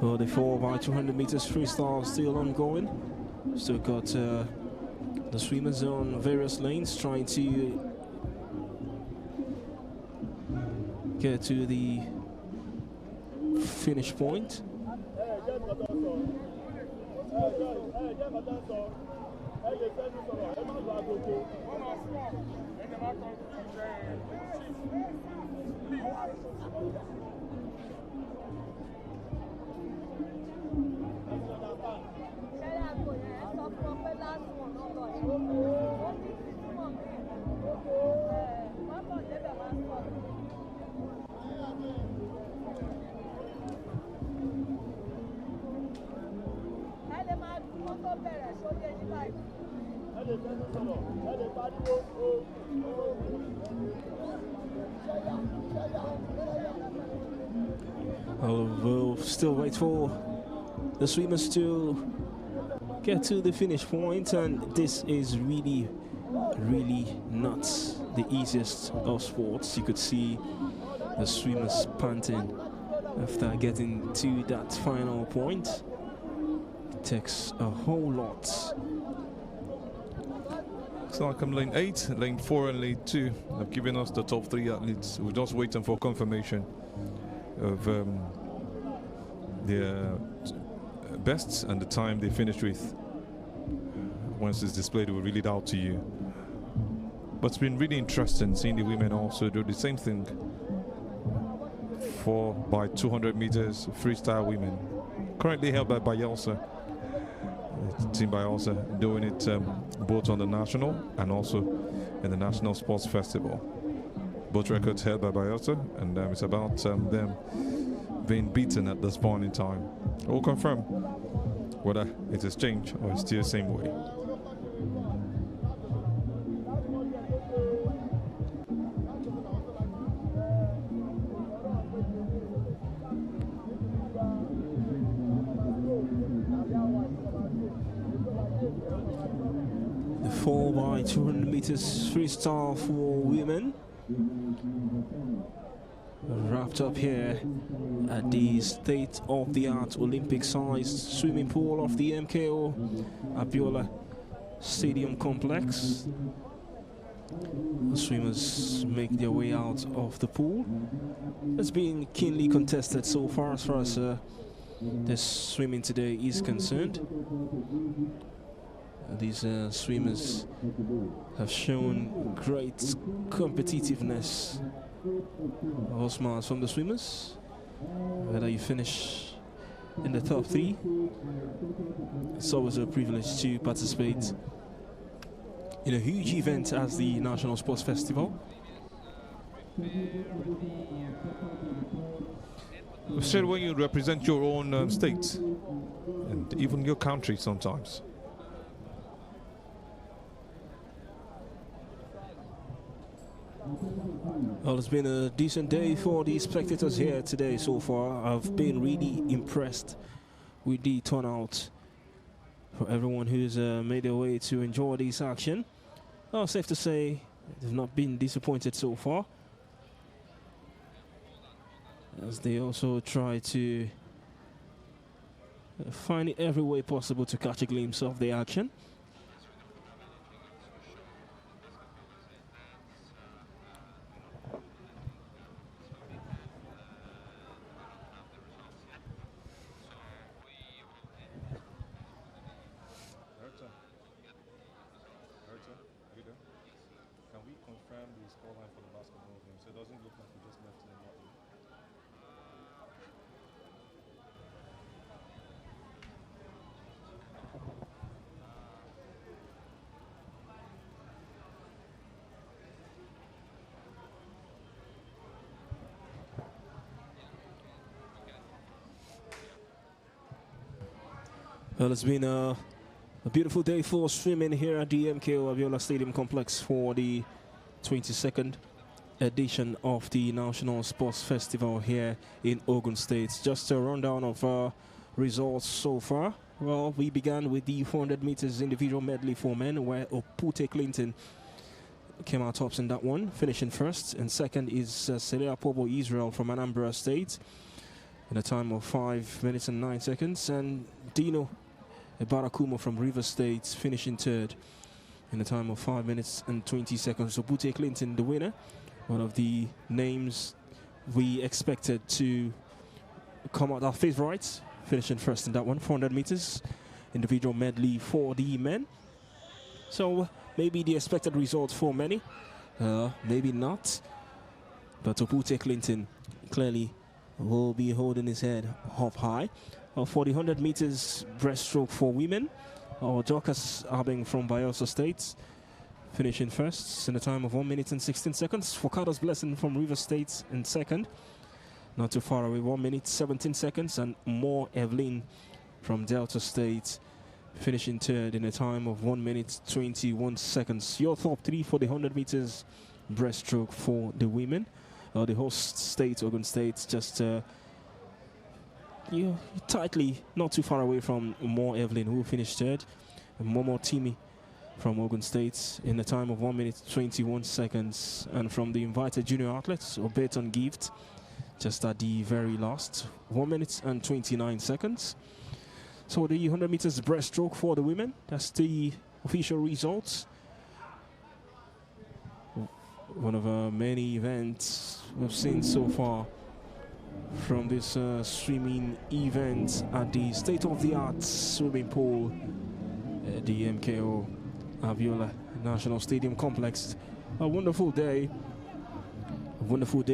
Well, the 4x200 meters freestyle still ongoing. Still got the swimmers on various lanes trying to get to the finish point. We'll still wait for the swimmers to get to the finish point, and this is really not the easiest of sports. You could see the swimmers panting after getting to that final point. It takes a whole lot. Looks like I'm lane 8, lane 4 and lane 2 have given us the top 3 athletes. We're just waiting for confirmation of their bests and the time they finished with. Once it's displayed, we'll read it out to you. But it's been really interesting seeing the women also do the same thing. 4x200 meters freestyle women, currently held by Bayelsa. Team Bayelsa doing it both on the national and also in the National Sports Festival. Both records held by Bayelsa, and it's about them being beaten at this point in time. We'll confirm whether it has changed or it's still the same way. The 4x200 meters freestyle for women wrapped up here at the state-of-the-art Olympic-sized swimming pool of the MKO Abiola Stadium Complex. The swimmers make their way out of the pool. It's been keenly contested so far as this swimming today is concerned. These swimmers have shown great competitiveness. All smiles from the swimmers. Whether you finish in the top 3, it's always a privilege to participate in a huge event as the National Sports Festival. We've said when you represent your own state and even your country sometimes. Well, it's been a decent day for the spectators here today so far. I've been really impressed with the turnout for everyone who's made their way to enjoy this action. Well, safe to say they've not been disappointed so far, as they also try to find it every way possible to catch a glimpse of the action. Well, it's been a beautiful day for swimming here at the MKO Abiola Stadium Complex for the 22nd edition of the National Sports Festival here in Ogun State. Just a rundown of results so far. Well, we began with the 400 meters individual medley for men, where Opute Clinton came out tops in that one, finishing first. And second is Selea Pobo Israel from Anambra State in a time of 5 minutes and 9 seconds. And Dino Barakumo from River State finishing third in a time of 5 minutes and 20 seconds. So Opute Clinton, the winner, one of the names we expected to come out our favorites, finishing first in that one, 400 meters individual medley for the men. So maybe the expected result for many, maybe not. But Opute Clinton clearly will be holding his head up high. For the 100 meters breaststroke for women, Dorcas Abing from Bayelsa State finishing first in a time of 1 minute and 16 seconds. Focados Blessing from River State in second, not too far away, 1 minute 17 seconds. And Moore Evelyn from Delta State finishing third in a time of 1 minute 21 seconds. Your top three for the 100 meters breaststroke for the women. The host state, Ogun State, just tightly not too far away from Moore Evelyn, who finished third. And Momo Timi from Ogun State in a time of 1 minute 21 seconds. And from the invited junior athletes, Obeton Gift, just at the very last, 1 minute and 29 seconds. So the 100 meters breaststroke for the women, that's the official results. One of many events we've seen so far from this swimming event at the state-of-the-art swimming pool at the MKO Aviola National Stadium Complex. A wonderful day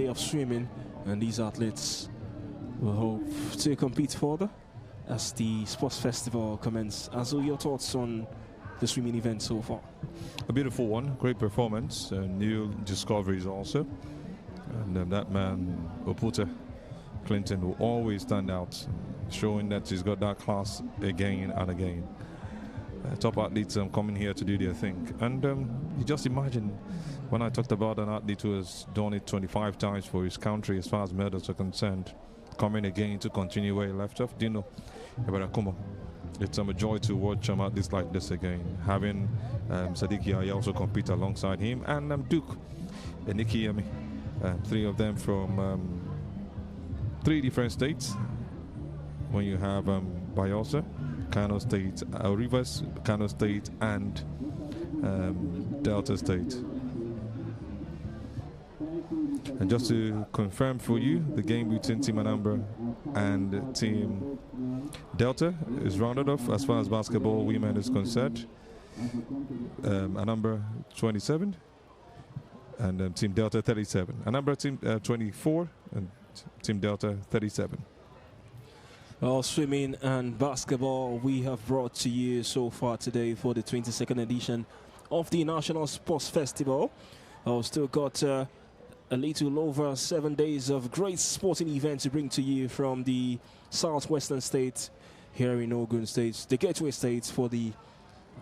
of swimming, and these athletes will hope to compete further as the sports festival commences. As are your thoughts on the swimming event so far? A beautiful one, great performance, new discoveries also. And that man, Opute Clinton, will always stand out, showing that he's got that class again and again. Top athletes coming here to do their thing. And you just imagine when I talked about an athlete who has done it 25 times for his country as far as medals are concerned, coming again to continue where he left off. Dino Barakumo. It's a joy to watch athletes like this again. Having Sadiq Yahya also compete alongside him, and Duke and Nikki Yemi, three of them from 3 different states. When you have Bayelsa, Kano State, Rivers, Kano State, and Delta State. And just to confirm for you, the game between Team Anambra and Team Delta is rounded off as far as basketball women is concerned. Anambra 27 and Team Delta 37. Anambra Team 24 and Team Delta 37. Well, swimming and basketball we have brought to you so far today for the 22nd edition of the National Sports Festival. Still got a little over 7 days of great sporting events to bring to you from the southwestern state here in Ogun State, the Gateway State for the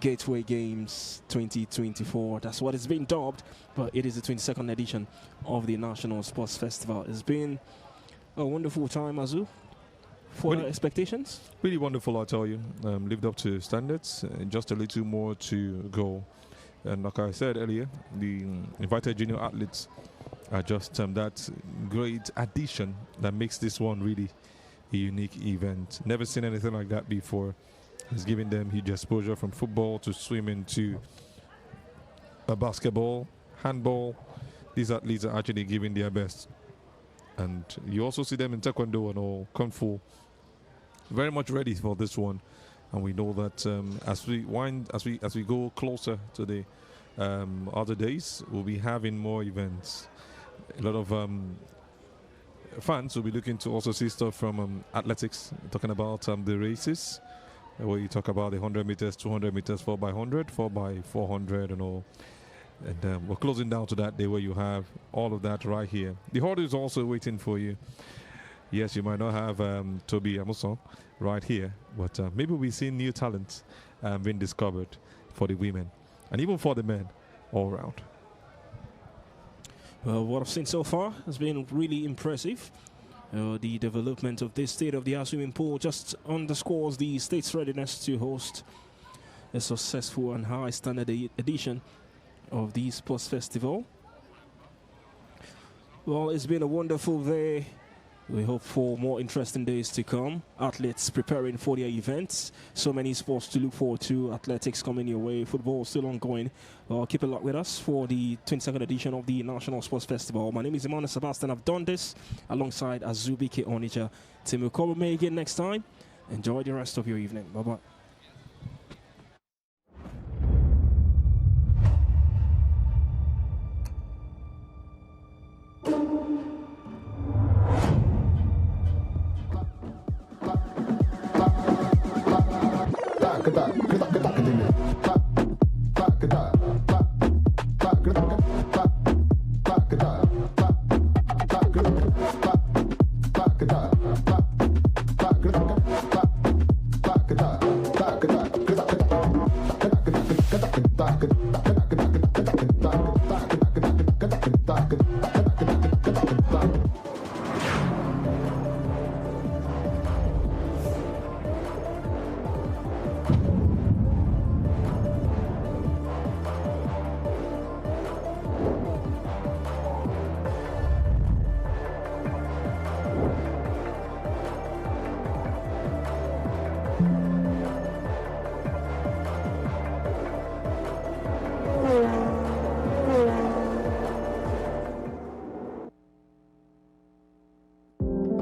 Gateway Games 2024. That's what it's been dubbed, but it is the 22nd edition of the National Sports Festival. It's been a wonderful time, Azu. For really, expectations? Really wonderful, I tell you. Lived up to standards, just a little more to go. And like I said earlier, the invited junior athletes are just that great addition that makes this one really a unique event. Never seen anything like that before. It's giving them huge exposure from football to swimming to basketball, handball. These athletes are actually giving their best. And you also see them in taekwondo and all, kung fu. Very much ready for this one, and we know that as we go closer to the other days, we'll be having more events. A lot of fans will be looking to also see stuff from athletics, talking about the races, where you talk about the 100 meters, 200 meters, 4x100, 4x400, and all. And we're closing down to that day where you have all of that right here. The hurdle is also waiting for you. Yes, you might not have Toby Amuson right here, but maybe we've seen new talents being discovered for the women and even for the men all around. Well, what I've seen so far has been really impressive. The development of this state-of-the-art swimming pool just underscores the state's readiness to host a successful and high-standard edition of the sports festival. Well, it's been a wonderful day. We hope for more interesting days to come. Athletes preparing for their events. So many sports to look forward to. Athletics coming your way. Football still ongoing. Keep a lock with us for the 22nd edition of the National Sports Festival. My name is Emmanuel Sebastian. I've done this alongside Azubike Onitsha. Tim will cover me again next time. Enjoy the rest of your evening. Bye-bye.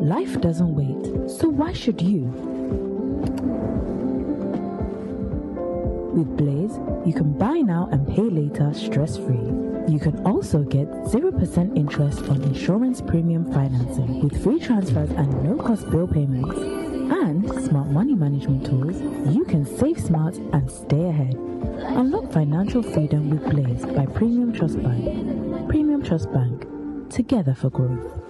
Life doesn't wait, so why should you? With Blaze, you can buy now and pay later stress-free. You can also get 0% interest on insurance premium financing with free transfers and no-cost bill payments. And smart money management tools, you can save smart and stay ahead. Unlock financial freedom with Blaze by Premium Trust Bank. Premium Trust Bank, together for growth.